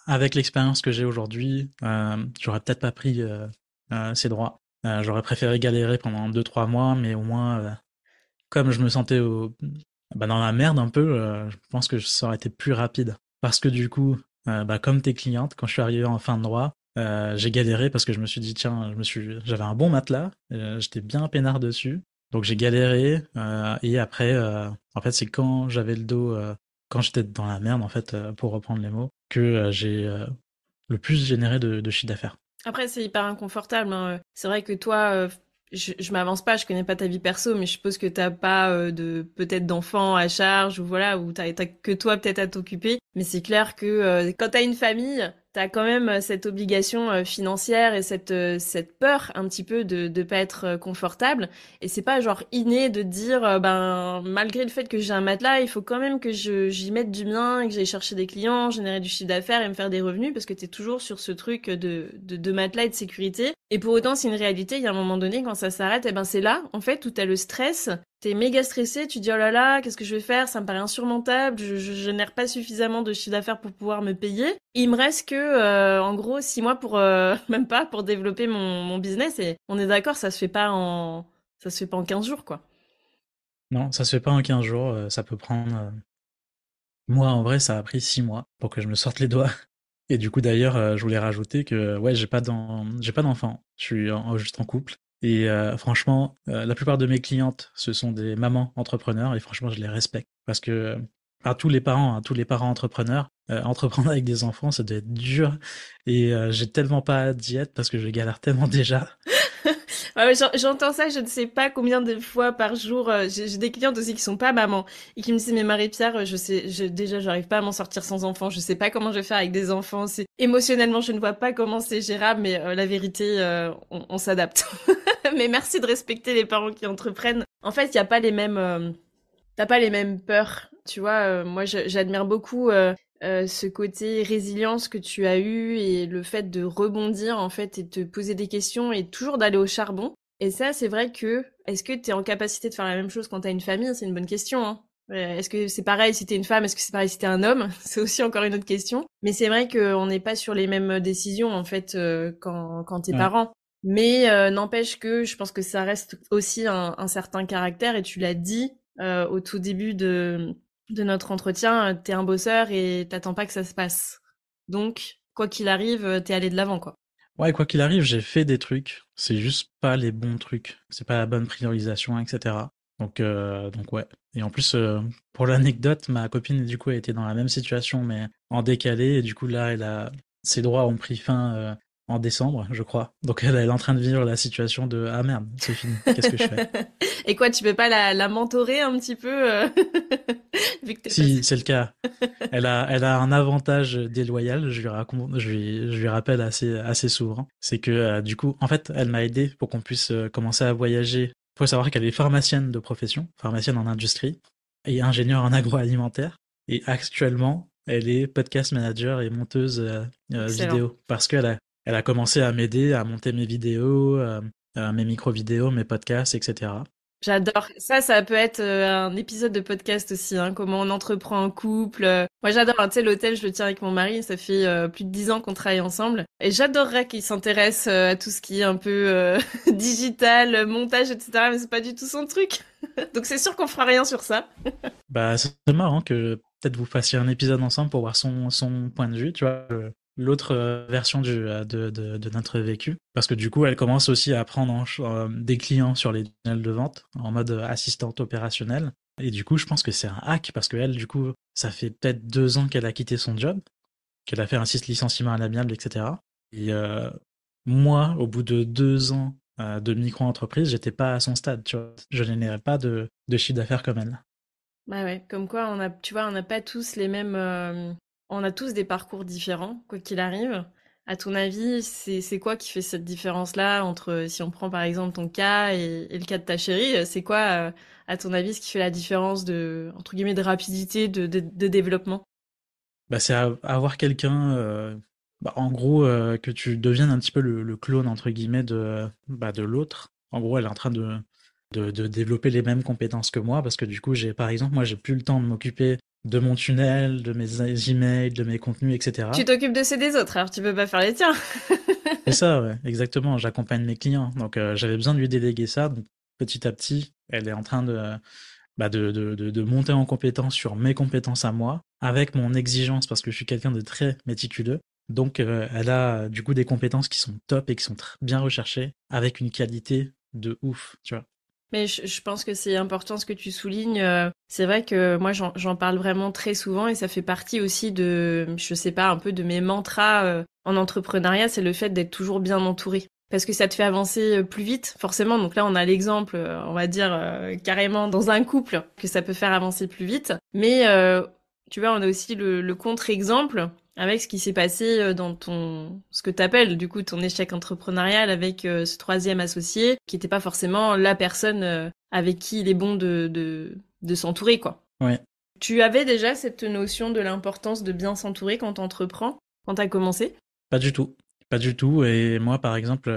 avec l'expérience que j'ai aujourd'hui, j'aurais peut-être pas pris ces droits. J'aurais préféré galérer pendant 2-3 mois, mais au moins, comme je me sentais dans la merde un peu, je pense que ça aurait été plus rapide. Parce que du coup, comme tes clientes, quand je suis arrivé en fin de droit, j'ai galéré parce que je me suis dit, tiens, j'avais un bon matelas, j'étais bien peinard dessus. Donc j'ai galéré, et après, en fait, c'est quand j'avais le dos, quand j'étais dans la merde, en fait, pour reprendre les mots, que j'ai le plus généré de chiffre d'affaires. Après, c'est hyper inconfortable, hein. C'est vrai que toi, je m'avance pas, je connais pas ta vie perso, mais je suppose que t'as pas peut-être d'enfants à charge ou voilà, ou t'as que toi peut-être à t'occuper. Mais c'est clair que quand t'as une famille, t'as quand même cette obligation financière et cette peur un petit peu de pas être confortable. Et c'est pas genre inné de te dire ben malgré le fait que j'ai un matelas, il faut quand même que j'y mette du mien, et que j'aille chercher des clients, générer du chiffre d'affaires et me faire des revenus parce que t'es toujours sur ce truc de matelas et de sécurité. Et pour autant, c'est une réalité. Il y a un moment donné quand ça s'arrête, et ben c'est là en fait où t'as le stress. T'es méga stressé, tu te dis oh là là, qu'est-ce que je vais faire? Ça me paraît insurmontable, je génère pas suffisamment de chiffre d'affaires pour pouvoir me payer. Il me reste que, en gros, 6 mois pour, même pas, pour développer mon business et on est d'accord, ça se fait pas en 15 jours, quoi. Non, ça se fait pas en 15 jours, ça peut prendre. Moi, en vrai, ça a pris 6 mois pour que je me sorte les doigts. Et du coup, d'ailleurs, je voulais rajouter que ouais, j'ai pas d'enfant. Je suis juste en couple. Et franchement, la plupart de mes clientes, ce sont des mamans entrepreneurs. Et franchement, je les respecte parce que tous les parents entrepreneurs, entreprendre avec des enfants, ça doit être dur. Et j'ai tellement pas d'y être parce que je galère tellement déjà. Ouais, ouais, j'entends ça, je ne sais pas combien de fois par jour. J'ai des clientes aussi qui sont pas mamans et qui me disent mais Marie-Pierre, déjà j'arrive pas à m'en sortir sans enfants. Je sais pas comment je vais faire avec des enfants. C'est émotionnellement, je ne vois pas comment c'est gérable, mais la vérité, on s'adapte. Mais merci de respecter les parents qui entreprennent. En fait, il y a pas les mêmes, t'as pas les mêmes peurs. Tu vois, moi j'admire beaucoup ce côté résilience que tu as eu et le fait de rebondir en fait et de te poser des questions et toujours d'aller au charbon. Et ça, c'est vrai que est-ce que tu es en capacité de faire la même chose quand tu as une famille? C'est une bonne question, hein. Est-ce que c'est pareil si t'es une femme? Est-ce que c'est pareil si t'es un homme? C'est aussi encore une autre question. Mais c'est vrai qu'on n'est pas sur les mêmes décisions en fait quand t'es Ouais. parent. Mais n'empêche que je pense que ça reste aussi un certain caractère et tu l'as dit au tout début de notre entretien, t'es un bosseur et t'attends pas que ça se passe. Donc, quoi qu'il arrive, t'es allé de l'avant, quoi. Ouais, quoi qu'il arrive, j'ai fait des trucs. C'est juste pas les bons trucs. C'est pas la bonne priorisation, etc. Donc ouais. Et en plus, pour l'anecdote, ma copine, du coup, a été dans la même situation, mais en décalé. Et du coup, là, ses droits ont pris fin en décembre, je crois. Donc elle est en train de vivre la situation de ah merde, c'est fini. Qu'est-ce que je fais? Et quoi, tu peux pas la mentorer un petit peu vu que t'es Si, passé. c'est le cas. Elle a un avantage déloyal, je lui rappelle assez souvent. C'est que, du coup, en fait, elle m'a aidé pour qu'on puisse commencer à voyager. Faut savoir qu'elle est pharmacienne de profession, pharmacienne en industrie et ingénieure en agroalimentaire. Et actuellement, elle est podcast manager et monteuse Excellent. vidéo parce elle a commencé à m'aider à monter mes vidéos, mes micro-vidéos, mes podcasts, etc. J'adore. Ça peut être un épisode de podcast aussi, hein, comment on entreprend en couple. Moi, j'adore. Hein, tu sais, l'hôtel, je le tiens avec mon mari. Ça fait plus de 10 ans qu'on travaille ensemble. Et j'adorerais qu'il s'intéresse à tout ce qui est un peu digital, montage, etc. Mais c'est pas du tout son truc. Donc c'est sûr qu'on fera rien sur ça. Bah, c'est marrant que peut-être vous fassiez un épisode ensemble pour voir son point de vue, tu vois, l'autre version de notre vécu. Parce que du coup, elle commence aussi à prendre des clients sur les tunnels de vente en mode assistante opérationnelle. Et du coup, je pense que c'est un hack parce que elle, du coup, ça fait peut-être 2 ans qu'elle a quitté son job, qu'elle a fait un 6 licenciements à l'amiable, etc. Et moi, au bout de 2 ans de micro-entreprise, j'étais pas à son stade, tu vois. Je n'générais pas de chiffre d'affaires comme elle. Bah ouais, comme quoi tu vois, on n'a pas tous les mêmes, on a tous des parcours différents, quoi qu'il arrive. À ton avis, c'est quoi qui fait cette différence-là entre, si on prend par exemple ton cas et le cas de ta chérie, c'est quoi, à ton avis, ce qui fait la différence de, entre guillemets, de rapidité de développement? Bah, c'est avoir quelqu'un, bah, en gros, que tu deviennes un petit peu le clone entre guillemets de l'autre. En gros, elle est en train de développer les mêmes compétences que moi parce que du coup, par exemple, moi, j'ai plus le temps de m'occuper de mon tunnel, de mes emails, de mes contenus, Tu etc. t'occupes de ceux des autres, alors tu peux pas faire les tiens. C'est ça, ouais, exactement. J'accompagne mes clients, donc j'avais besoin de lui déléguer ça. Donc petit à petit, elle est en train de monter en compétence sur mes compétences à moi, avec mon exigence, parce que je suis quelqu'un de très méticuleux. Donc, elle a du coup des compétences qui sont top et qui sont bien recherchées, avec une qualité de ouf, tu vois. Mais je pense que c'est important ce que tu soulignes. C'est vrai que moi, j'en parle vraiment très souvent et ça fait partie aussi de, je sais pas, un peu de mes mantras en entrepreneuriat, c'est le fait d'être toujours bien entouré. Parce que ça te fait avancer plus vite, forcément. Donc là, on a l'exemple, on va dire, carrément dans un couple, que ça peut faire avancer plus vite. Mais tu vois, on a aussi le contre-exemple avec ce qui s'est passé dans ce que t'appelles du coup ton échec entrepreneurial avec ce troisième associé qui n'était pas forcément la personne avec qui il est bon de s'entourer, quoi. Ouais, Tu avais déjà cette notion de l'importance de bien s'entourer quand t'entreprends, quand t'as commencé? pas du tout. Pas du tout. Et moi, par exemple,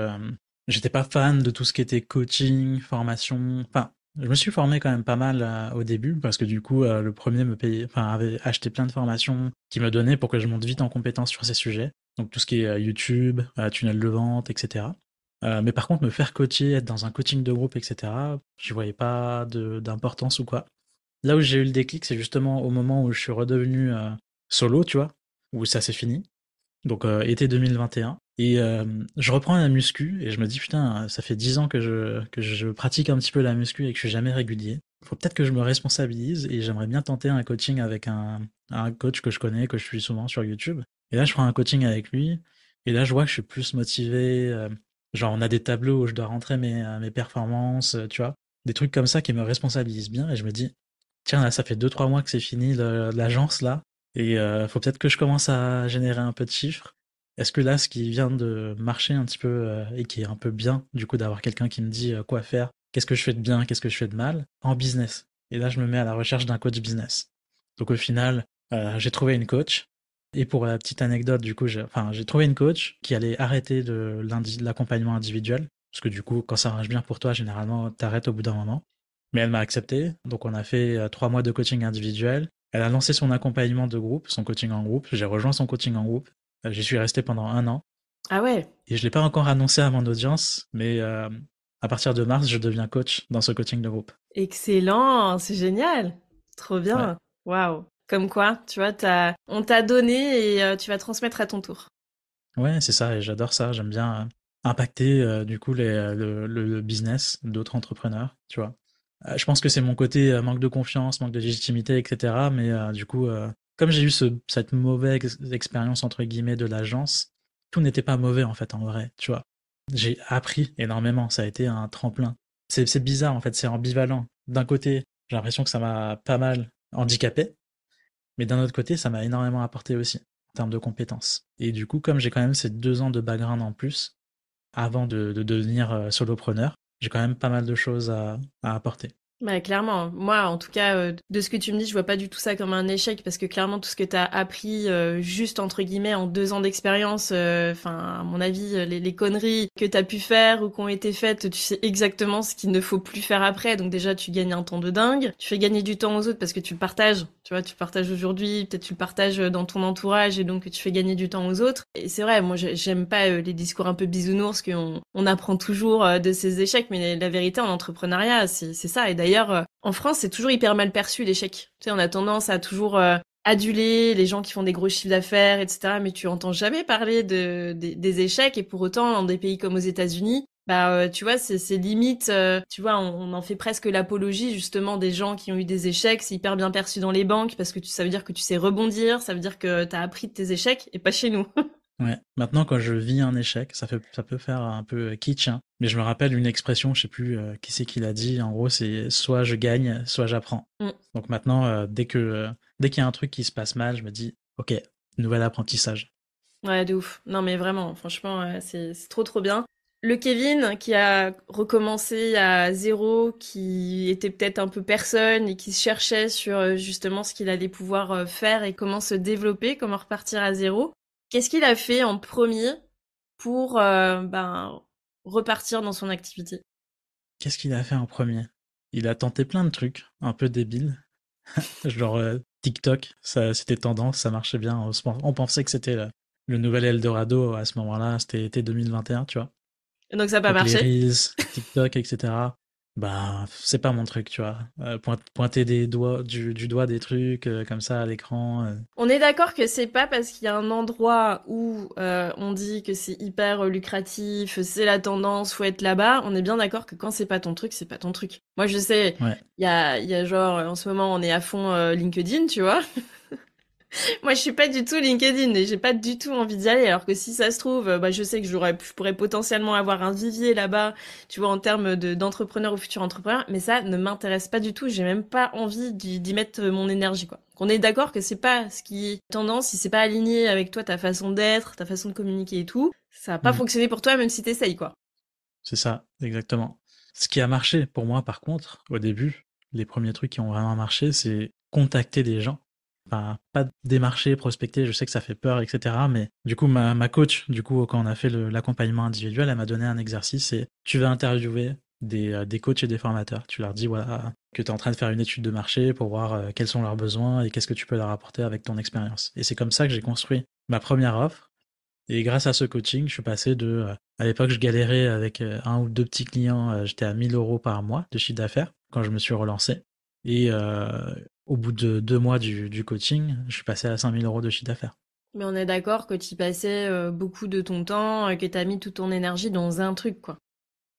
j'étais pas fan de tout ce qui était coaching, formation. Enfin, je me suis formé quand même pas mal au début parce que du coup, le premier me payait, enfin, avait acheté plein de formations qui me donnaient pour que je monte vite en compétence sur ces sujets. Donc tout ce qui est YouTube, tunnel de vente, etc. Mais par contre, me faire coacher, être dans un coaching de groupe, etc., je voyais pas d'importance ou quoi. Là où j'ai eu le déclic, c'est justement au moment où je suis redevenu solo, tu vois, où ça s'est fini. Donc été 2021. Et je reprends la muscu et je me dis putain, ça fait 10 ans que je pratique un petit peu la muscu et que je suis jamais régulier. Faut peut-être que je me responsabilise et j'aimerais bien tenter un coaching avec un coach que je connais, que je suis souvent sur YouTube. Et là, je prends un coaching avec lui et là, je vois que je suis plus motivé. Genre, on a des tableaux où je dois rentrer mes performances, tu vois. Des trucs comme ça qui me responsabilisent bien et je me dis, tiens, là, ça fait 2 3 mois que c'est fini l'agence là. Et faut peut-être que je commence à générer un peu de chiffres. Est-ce que là, ce qui vient de marcher un petit peu et qui est un peu bien, du coup, d'avoir quelqu'un qui me dit quoi faire, qu'est-ce que je fais de bien, qu'est-ce que je fais de mal, en business. Et là, je me mets à la recherche d'un coach business. Donc au final, j'ai trouvé une coach. Et pour la petite anecdote, du coup, j'ai trouvé une coach qui allait arrêter de l'accompagnement individuel. Parce que du coup, quand ça marche bien pour toi, généralement, t'arrêtes au bout d'un moment. Mais elle m'a accepté. Donc on a fait 3 mois de coaching individuel. Elle a lancé son accompagnement de groupe, son coaching en groupe. J'ai rejoint son coaching en groupe. J'y suis resté pendant 1 an. Ah ouais, Et je l'ai pas encore annoncé à mon audience, mais à partir de mars, je deviens coach dans ce coaching de groupe. excellent, c'est génial, trop Ouais, bien, waouh. Comme quoi, tu vois, on t'a donné et tu vas transmettre à ton tour. ouais, c'est ça, et j'adore ça. J'aime bien impacter du coup le business d'autres entrepreneurs, tu vois. Je pense que c'est mon côté manque de confiance, manque de légitimité, etc. Mais du coup, comme j'ai eu cette mauvaise expérience entre guillemets de l'agence, tout n'était pas mauvais en fait en vrai, tu vois. J'ai appris énormément, ça a été un tremplin. C'est bizarre en fait, c'est ambivalent. D'un côté, j'ai l'impression que ça m'a pas mal handicapé, mais d'un autre côté, ça m'a énormément apporté aussi en termes de compétences. Et du coup, comme j'ai quand même ces 2 ans de background en plus, avant de devenir solopreneur, j'ai quand même pas mal de choses à apporter. Bah, clairement, moi en tout cas, de ce que tu me dis, je vois pas du tout ça comme un échec parce que clairement tout ce que tu as appris juste entre guillemets en 2 ans d'expérience, enfin à mon avis les conneries que tu as pu faire ou qui ont été faites, tu sais exactement ce qu'il ne faut plus faire après. Donc déjà tu gagnes un temps de dingue, tu fais gagner du temps aux autres parce que tu le partages, tu vois, tu le partages aujourd'hui, peut-être tu le partages dans ton entourage et donc tu fais gagner du temps aux autres. Et c'est vrai, moi j'aime pas les discours un peu bisounours qu'on apprend toujours de ses échecs, mais la vérité en entrepreneuriat c'est ça. Et d'ailleurs, en France, c'est toujours hyper mal perçu l'échec. Tu sais, on a tendance à toujours aduler les gens qui font des gros chiffres d'affaires, etc. Mais tu entends jamais parler des échecs. Et pour autant, dans des pays comme aux États-Unis, bah, tu vois, c'est limite, tu vois, on en fait presque l'apologie justement des gens qui ont eu des échecs. C'est hyper bien perçu dans les banques parce que ça veut dire que tu sais rebondir, ça veut dire que t'as appris de tes échecs et pas chez nous. Ouais. Maintenant, quand je vis un échec, ça peut faire un peu kitsch, hein, mais je me rappelle une expression, je sais plus qui c'est qui l'a dit. En gros, c'est soit je gagne, soit j'apprends. Mm. Donc maintenant, dès qu'il y a un truc qui se passe mal, je me dis, ok, nouvel apprentissage. Ouais, de ouf. Non, mais vraiment, franchement, c'est trop trop bien. Le Kevin qui a recommencé à zéro, qui était peut-être un peu personne et qui se cherchait sur justement ce qu'il allait pouvoir faire et comment se développer, comment repartir à zéro. Qu'est-ce qu'il a fait en premier pour repartir dans son activité? Qu'est-ce qu'il a fait en premier? Il a tenté plein de trucs, un peu débiles, genre TikTok, ça, c'était tendance, ça marchait bien. On pensait que c'était le nouvel Eldorado à ce moment-là, c'était été 2021, tu vois. Et donc ça n'a pas Donc les marché. Reels, TikTok, etc. Bah, c'est pas mon truc, tu vois. Pointer du doigt des trucs comme ça à l'écran. On est d'accord que c'est pas parce qu'il y a un endroit où on dit que c'est hyper lucratif, c'est la tendance, faut être là-bas. On est bien d'accord que quand c'est pas ton truc, c'est pas ton truc. Moi, je sais, Ouais, il y a genre, en ce moment, on est à fond LinkedIn, tu vois. Moi, je suis pas du tout LinkedIn et j'ai pas du tout envie d'y aller. Alors que si ça se trouve, bah, je sais que je pourrais potentiellement avoir un vivier là-bas, tu vois, en termes d'entrepreneurs ou futurs entrepreneurs. Mais ça ne m'intéresse pas du tout. J'ai même pas envie d'y mettre mon énergie, quoi. Qu'on est d'accord que c'est pas ce qui est tendance, si c'est pas aligné avec toi, ta façon d'être, ta façon de communiquer et tout, ça va pas mm, fonctionner pour toi, même si t'essayes, quoi. c'est ça, exactement. Ce qui a marché pour moi, par contre, au début, les premiers trucs qui ont vraiment marché, c'est contacter des gens. Enfin, pas démarcher, prospecter, je sais que ça fait peur, etc. Mais du coup, ma coach, du coup, quand on a fait l'accompagnement individuel, elle m'a donné un exercice, c'est tu vas interviewer des coachs et des formateurs. Tu leur dis, voilà, que tu es en train de faire une étude de marché pour voir quels sont leurs besoins et qu'est-ce que tu peux leur apporter avec ton expérience. Et c'est comme ça que j'ai construit ma première offre. Et grâce à ce coaching, je suis passé à l'époque, je galérais avec un ou deux petits clients, j'étais à 1 000 € par mois de chiffre d'affaires quand je me suis relancé. Et au bout de 2 mois du coaching, je suis passé à 5 000 € de chiffre d'affaires. Mais on est d'accord que tu passais beaucoup de ton temps, que t'as mis toute ton énergie dans un truc, quoi.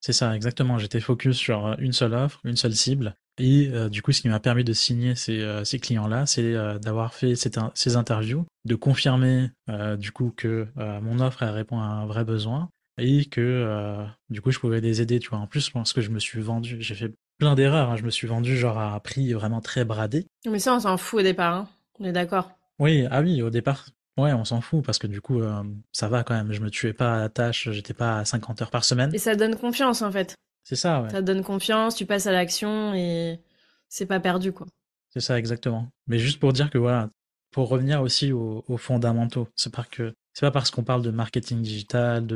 C'est ça, exactement. J'étais focus sur une seule offre, une seule cible. Et du coup, ce qui m'a permis de signer ces clients-là, c'est d'avoir fait ces interviews, de confirmer du coup que mon offre elle répond à un vrai besoin et que du coup je pouvais les aider. Tu vois, en plus, je pense que je me suis vendu. J'ai fait plein d'erreurs, hein. Je me suis vendu genre à un prix vraiment très bradé. Mais ça, on s'en fout au départ, hein. On est d'accord. Oui, ah oui, au départ, ouais, on s'en fout parce que du coup, ça va quand même. Je me tuais pas à la tâche, j'étais pas à 50 heures par semaine. Et ça donne confiance, en fait. C'est ça, ouais. Ça te donne confiance, tu passes à l'action et c'est pas perdu, quoi. C'est ça, exactement. Mais juste pour dire que voilà, pour revenir aussi aux fondamentaux, c'est pas parce qu'on parle de marketing digital,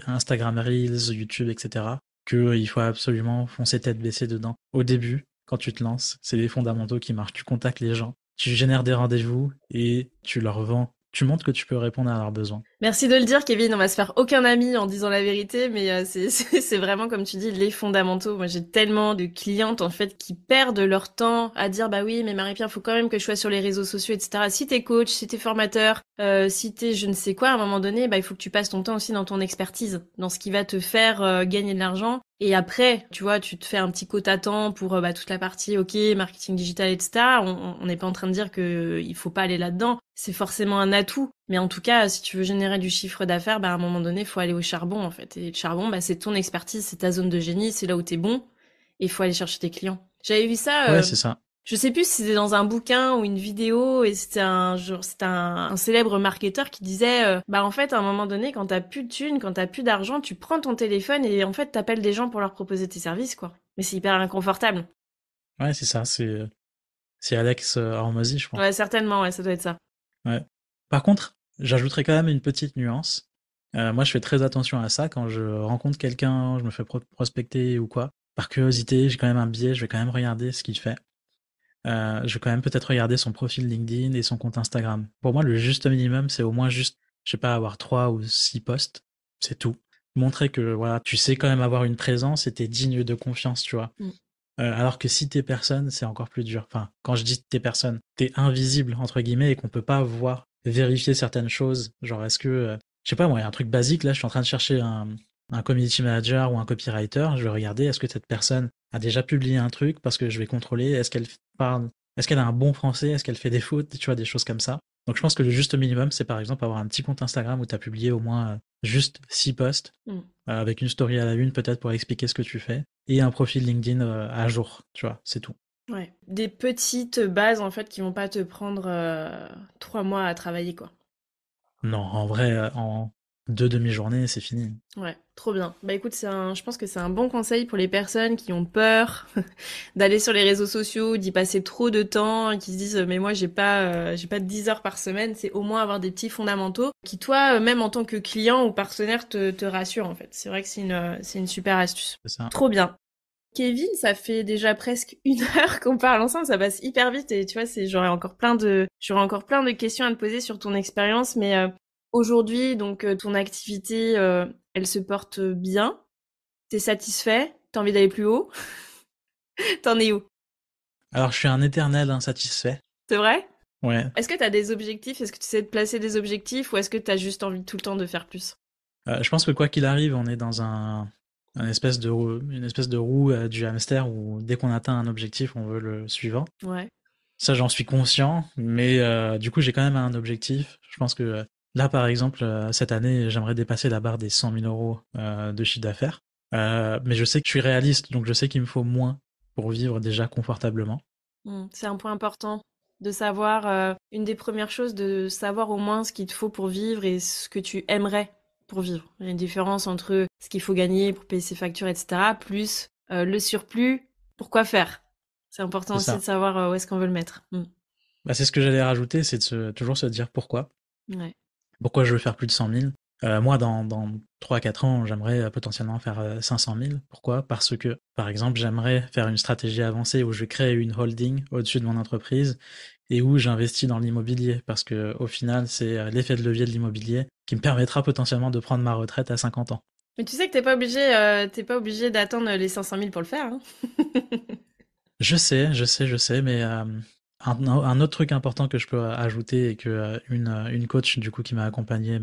Instagram Reels, YouTube, etc., qu'il faut absolument foncer tête baissée dedans. Au début, quand tu te lances, c'est les fondamentaux qui marchent. Tu contactes les gens, tu génères des rendez-vous et tu leur vends. Tu montres que tu peux répondre à leurs besoins. Merci de le dire, Kevin. On va se faire aucun ami en disant la vérité, mais c'est vraiment comme tu dis les fondamentaux. Moi, j'ai tellement de clientes en fait qui perdent leur temps à dire bah oui, mais Marie-Pierre, faut quand même que je sois sur les réseaux sociaux, etc. Si t'es coach, si t'es formateur, si t'es je ne sais quoi, à un moment donné, bah il faut que tu passes ton temps aussi dans ton expertise, dans ce qui va te faire gagner de l'argent. Et après, tu vois, tu te fais un petit quota temps pour bah, toute la partie, ok, marketing digital, etc. On n'est pas en train de dire que il faut pas aller là-dedans. C'est forcément un atout. Mais en tout cas, si tu veux générer du chiffre d'affaires, bah, à un moment donné, il faut aller au charbon, en fait. Et le charbon, bah, c'est ton expertise, c'est ta zone de génie, c'est là où t'es bon. Et il faut aller chercher tes clients. J'avais vu ça, Ouais, c'est ça. je sais plus si c'était dans un bouquin ou une vidéo, et c'était un célèbre marketeur qui disait, bah en fait, à un moment donné, quand t'as plus de thunes, quand t'as plus d'argent, tu prends ton téléphone et en fait, t'appelles des gens pour leur proposer tes services, quoi. Mais c'est hyper inconfortable. Ouais, c'est ça. C'est Alex Hormozy, je crois. Ouais, certainement, ouais, ça doit être ça. Ouais. Par contre, j'ajouterais quand même une petite nuance. Moi, je fais très attention à ça quand je rencontre quelqu'un, je me fais prospecter ou quoi. Par curiosité, j'ai quand même un biais, je vais quand même regarder ce qu'il fait. Je vais quand même peut-être regarder son profil LinkedIn et son compte Instagram. Pour moi, le juste minimum, c'est au moins juste, je sais pas, avoir 3 ou 6 posts. C'est tout. Montrer que voilà, tu sais quand même avoir une présence et t'es digne de confiance, tu vois. Mm. Alors que si t'es personne, c'est encore plus dur. Enfin, quand je dis t'es personne, t'es invisible, entre guillemets, et qu'on peut pas voir, vérifier certaines choses. Genre, est-ce que, je sais pas, moi, il y a un truc basique, là, je suis en train de chercher un community manager ou un copywriter, je vais regarder, est-ce que cette personne a déjà publié un truc, parce que je vais contrôler, est-ce qu'elle parle, est-ce qu'elle a un bon français, est-ce qu'elle fait des fautes, tu vois, des choses comme ça. Donc je pense que le juste minimum, c'est par exemple avoir un petit compte Instagram où tu as publié au moins juste 6 posts, avec une story à la une peut-être pour expliquer ce que tu fais, et un profil LinkedIn à jour, tu vois, c'est tout. Ouais. Des petites bases en fait qui vont pas te prendre 3 mois à travailler quoi. Non, en vrai, en 2 demi-journées, c'est fini. Ouais, trop bien. Bah écoute, je pense que c'est un bon conseil pour les personnes qui ont peur d'aller sur les réseaux sociaux, d'y passer trop de temps, et qui se disent mais moi j'ai pas 10 heures par semaine. C'est au moins avoir des petits fondamentaux qui toi, même en tant que client ou partenaire, te rassurent en fait. C'est vrai que c'est une super astuce. C'est ça. Trop bien. Kevin, ça fait déjà presque 1 heure qu'on parle ensemble, ça passe hyper vite et tu vois, j'aurais encore plein de questions à te poser sur ton expérience, mais aujourd'hui, donc ton activité, elle se porte bien, t'es satisfait, t'as envie d'aller plus haut, t'en es où? Alors je suis un éternel insatisfait. C'est vrai? Ouais. Est-ce que t'as des objectifs? Est-ce que tu sais te placer des objectifs ou est-ce que t'as juste envie tout le temps de faire plus? Je pense que quoi qu'il arrive, on est dans une espèce de roue du hamster où dès qu'on atteint un objectif, on veut le suivant. Ouais. Ça, j'en suis conscient, mais du coup, j'ai quand même un objectif. Je pense que là, par exemple, cette année, j'aimerais dépasser la barre des 100 000 euros de chiffre d'affaires. Mais je sais que je suis réaliste, donc je sais qu'il me faut moins pour vivre déjà confortablement. C'est un point important de savoir, une des premières choses, de savoir au moins ce qu'il te faut pour vivre et ce que tu aimerais pour vivre. Il y a une différence entre ce qu'il faut gagner pour payer ses factures, etc., plus le surplus, pourquoi faire. C'est important C'est aussi de ça. savoir où est-ce qu'on veut le mettre. Bah, c'est ce que j'allais rajouter, c'est toujours se dire pourquoi. Ouais. Pourquoi je veux faire plus de 100 000. Moi, dans 3 4 ans, j'aimerais potentiellement faire 500 000. Pourquoi? Parce que, par exemple, j'aimerais faire une stratégie avancée où je crée une holding au-dessus de mon entreprise et où j'investis dans l'immobilier. Parce que, au final, c'est l'effet de levier de l'immobilier qui me permettra potentiellement de prendre ma retraite à 50 ans. Mais tu sais que t'es pas obligé d'attendre les 500 000 pour le faire, hein. Je sais, mais un autre truc important que je peux ajouter et que une coach du coup qui m'a accompagné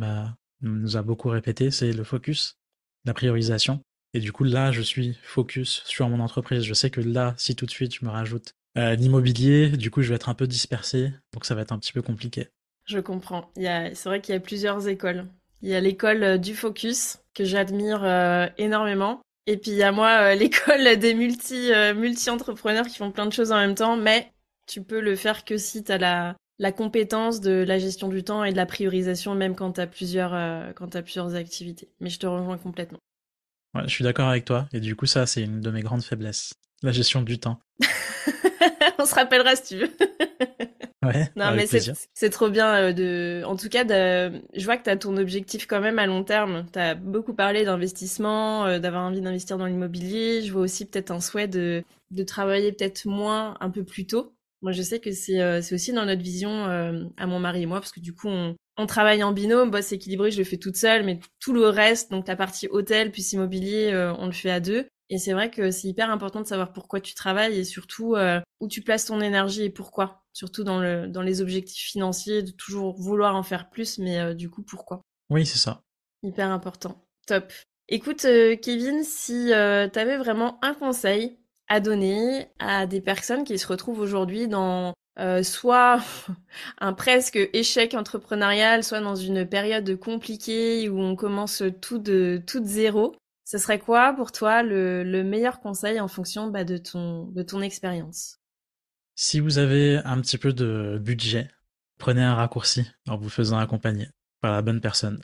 nous a beaucoup répété, c'est le focus, la priorisation. Et du coup là, je suis focus sur mon entreprise. Je sais que là, si tout de suite je me rajoute l'immobilier, du coup je vais être un peu dispersé, donc ça va être un petit peu compliqué. Je comprends. C'est vrai qu'il y a plusieurs écoles. Il y a l'école du focus, que j'admire énormément. Et puis il y a moi, l'école des multi-entrepreneurs qui font plein de choses en même temps, mais tu peux le faire que si tu as la compétence de la gestion du temps et de la priorisation, même quand t'as plusieurs activités. Mais je te rejoins complètement. Ouais, je suis d'accord avec toi. Et du coup ça, c'est une de mes grandes faiblesses, la gestion du temps. On se rappellera si tu veux. Ouais, Non, mais avec c'est plaisir. c'est trop bien en tout cas, je vois que tu as ton objectif quand même à long terme. Tu as beaucoup parlé d'investissement, d'avoir envie d'investir dans l'immobilier. Je vois aussi peut-être un souhait de travailler peut-être moins un peu plus tôt. Moi, je sais que c'est aussi dans notre vision à mon mari et moi, parce que du coup, on travaille en binôme, boss équilibré, je le fais toute seule, mais tout le reste, donc la partie hôtel puis immobilier, on le fait à deux. Et c'est vrai que c'est hyper important de savoir pourquoi tu travailles et surtout où tu places ton énergie et pourquoi. Surtout dans les objectifs financiers, de toujours vouloir en faire plus, mais du coup, pourquoi? Oui, c'est ça. Hyper important. Top. Écoute, Kevin, si t'avais vraiment un conseil à donner à des personnes qui se retrouvent aujourd'hui dans soit un presque échec entrepreneurial, soit dans une période compliquée où on commence tout de zéro, ce serait quoi pour toi le meilleur conseil en fonction de ton expérience? Si vous avez un petit peu de budget, prenez un raccourci en vous faisant accompagner par la bonne personne.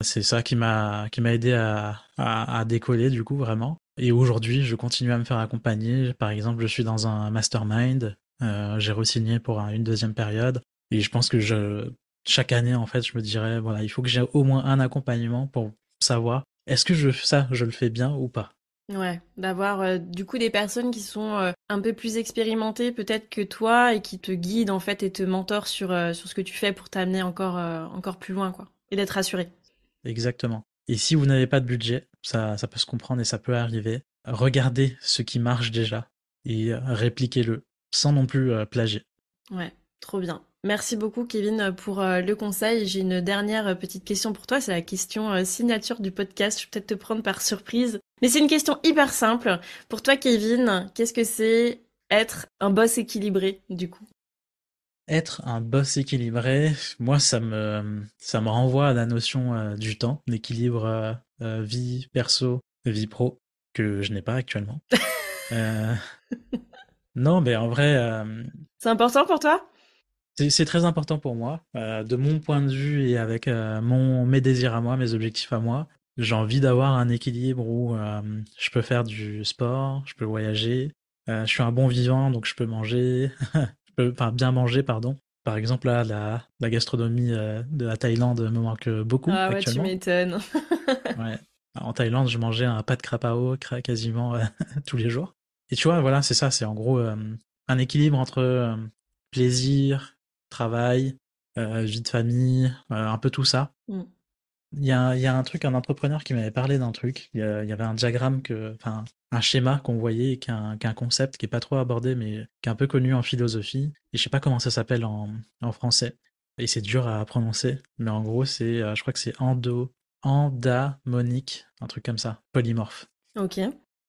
C'est ça qui m'a aidé à décoller du coup vraiment. Et aujourd'hui, je continue à me faire accompagner. Par exemple, je suis dans un mastermind. J'ai re-signé pour une deuxième période. Et je pense que chaque année, en fait, je me dirais, voilà, il faut que j'ai au moins un accompagnement pour savoir est-ce que je le fais bien ou pas. Ouais, d'avoir du coup des personnes qui sont un peu plus expérimentées peut-être que toi et qui te guident en fait et te mentorent sur ce que tu fais pour t'amener encore plus loin quoi. Et d'être rassuré. Exactement. Et si vous n'avez pas de budget, ça peut se comprendre et ça peut arriver. Regardez ce qui marche déjà et répliquez-le sans non plus plagier. Ouais, trop bien. Merci beaucoup Kevin pour le conseil. J'ai une dernière petite question pour toi, c'est la question signature du podcast. Je vais peut-être te prendre par surprise. Mais c'est une question hyper simple. Pour toi Kevin, qu'est-ce que c'est être un boss équilibré du coup? Être un boss équilibré, moi, ça me renvoie à la notion du temps, l'équilibre vie perso, vie pro, que je n'ai pas actuellement. Euh, non, mais en vrai, C'est important pour toi? c'est très important pour moi. De mon point de vue et avec mes désirs à moi, mes objectifs à moi, j'ai envie d'avoir un équilibre où je peux faire du sport, je peux voyager, je suis un bon vivant, donc je peux manger, enfin bien manger, pardon. Par exemple, là, la gastronomie de la Thaïlande me manque beaucoup Ah ouais, tu actuellement. m'étonnes. Ouais. En Thaïlande, je mangeais un pad krapao quasiment tous les jours. Et tu vois, voilà, c'est ça, c'est en gros un équilibre entre plaisir, travail, vie de famille, un peu tout ça. Mm. Il y a un truc, un entrepreneur qui m'avait parlé d'un truc. Il y avait un diagramme enfin, un schéma qu'on voyait, qui est un concept qui est pas trop abordé, mais qui est un peu connu en philosophie. Et je sais pas comment ça s'appelle en français. Et c'est dur à prononcer, mais en gros, je crois que c'est endamonique, un truc comme ça, polymorphe. Ok,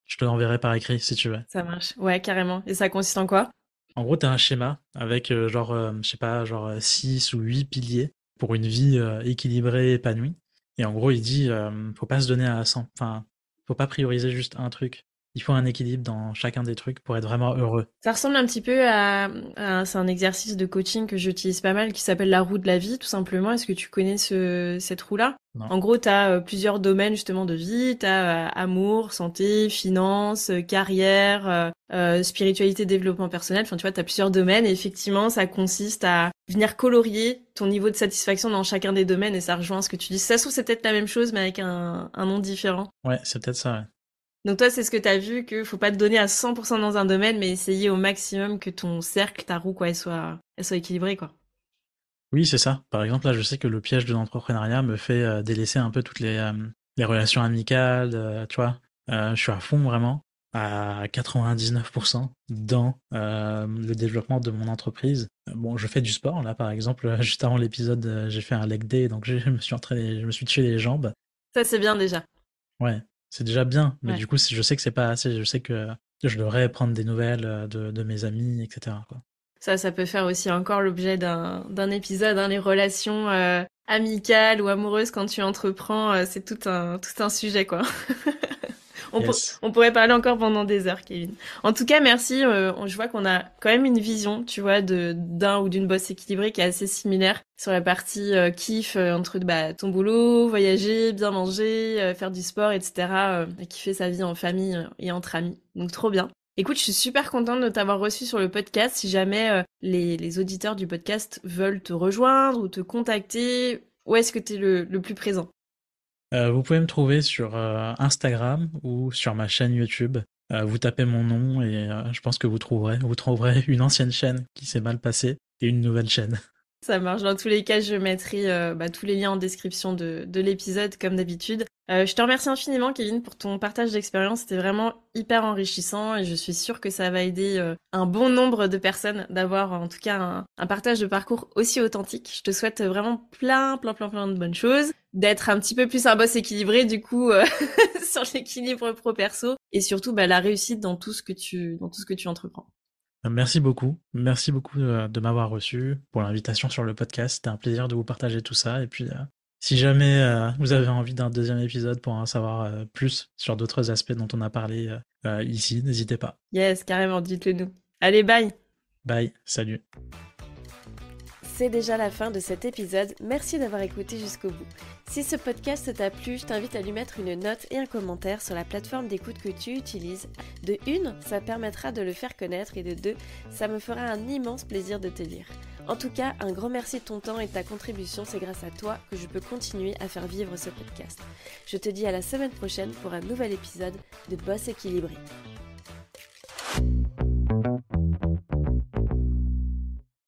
Je te l'enverrai par écrit si tu veux. ça marche. Ouais, carrément. Et ça consiste en quoi? En gros, t'as un schéma avec je sais pas, genre 6 ou 8 piliers pour une vie équilibrée, épanouie. Et en gros, il dit, faut pas se donner à 100, enfin, faut pas prioriser juste un truc. Il faut un équilibre dans chacun des trucs pour être vraiment heureux. Ça ressemble un petit peu c'est un exercice de coaching que j'utilise pas mal qui s'appelle la roue de la vie, tout simplement. Est-ce que tu connais cette roue-là? Non. En gros, tu as plusieurs domaines justement de vie. Tu as amour, santé, finances, carrière, spiritualité, développement personnel. Enfin, tu vois, tu as plusieurs domaines et effectivement, ça consiste à venir colorier ton niveau de satisfaction dans chacun des domaines et ça rejoint ce que tu dis. Ça se trouve, c'est peut-être la même chose mais avec un nom différent. Ouais, c'est peut-être ça, ouais. Donc toi, c'est ce que tu as vu, que faut pas te donner à 100% dans un domaine, mais essayer au maximum que ton cercle, ta roue, quoi, elle soit équilibrée, quoi. Oui, c'est ça. Par exemple, là, je sais que le piège de l'entrepreneuriat me fait délaisser un peu toutes les relations amicales, tu vois. Je suis à fond vraiment, à 99% dans le développement de mon entreprise. Bon, je fais du sport, là, par exemple, juste avant l'épisode, j'ai fait un leg day, donc je me suis entraîné, je me suis touché les jambes. Ça, c'est bien déjà. Ouais, c'est déjà bien, mais Ouais. du coup, je sais que c'est pas assez, je sais que je devrais prendre des nouvelles de mes amis, etc., quoi. Ça peut faire aussi encore l'objet d'un épisode, hein, les relations amicales ou amoureuses quand tu entreprends, c'est tout un sujet, quoi. Yes. On pourrait parler encore pendant des heures, Kevin. En tout cas, merci. Je vois qu'on a quand même une vision, tu vois, d'un ou d'une bosse équilibrée qui est assez similaire sur la partie kiff entre bah, ton boulot, voyager, bien manger, faire du sport, etc. Et kiffer sa vie en famille et entre amis. Donc trop bien. Écoute, je suis super contente de t'avoir reçu sur le podcast. Si jamais les auditeurs du podcast veulent te rejoindre ou te contacter, où est-ce que tu es le plus présent? Vous pouvez me trouver sur Instagram ou sur ma chaîne YouTube. Vous tapez mon nom et je pense que vous trouverez une ancienne chaîne qui s'est mal passée et une nouvelle chaîne. Ça marche. Dans tous les cas, je mettrai bah, tous les liens en description de l'épisode, comme d'habitude. Je te remercie infiniment, Kevin, pour ton partage d'expérience. C'était vraiment hyper enrichissant et je suis sûre que ça va aider un bon nombre de personnes d'avoir en tout cas un partage de parcours aussi authentique. Je te souhaite vraiment plein de bonnes choses, d'être un petit peu plus un boss équilibré du coup sur l'équilibre pro-perso et surtout bah, la réussite dans tout ce que tu entreprends. Merci beaucoup de m'avoir reçu pour l'invitation sur le podcast. C'était un plaisir de vous partager tout ça. Et puis, si jamais vous avez envie d'un deuxième épisode pour en savoir plus sur d'autres aspects dont on a parlé ici, n'hésitez pas. Yes, carrément, dites-le nous. Allez, bye! Bye, salut. C'est déjà la fin de cet épisode, merci d'avoir écouté jusqu'au bout. Si ce podcast t'a plu, je t'invite à lui mettre une note et un commentaire sur la plateforme d'écoute que tu utilises. De 1, ça permettra de le faire connaître et de 2, ça me fera un immense plaisir de te lire. En tout cas, un grand merci de ton temps et de ta contribution, c'est grâce à toi que je peux continuer à faire vivre ce podcast. Je te dis à la semaine prochaine pour un nouvel épisode de Boss équilibré.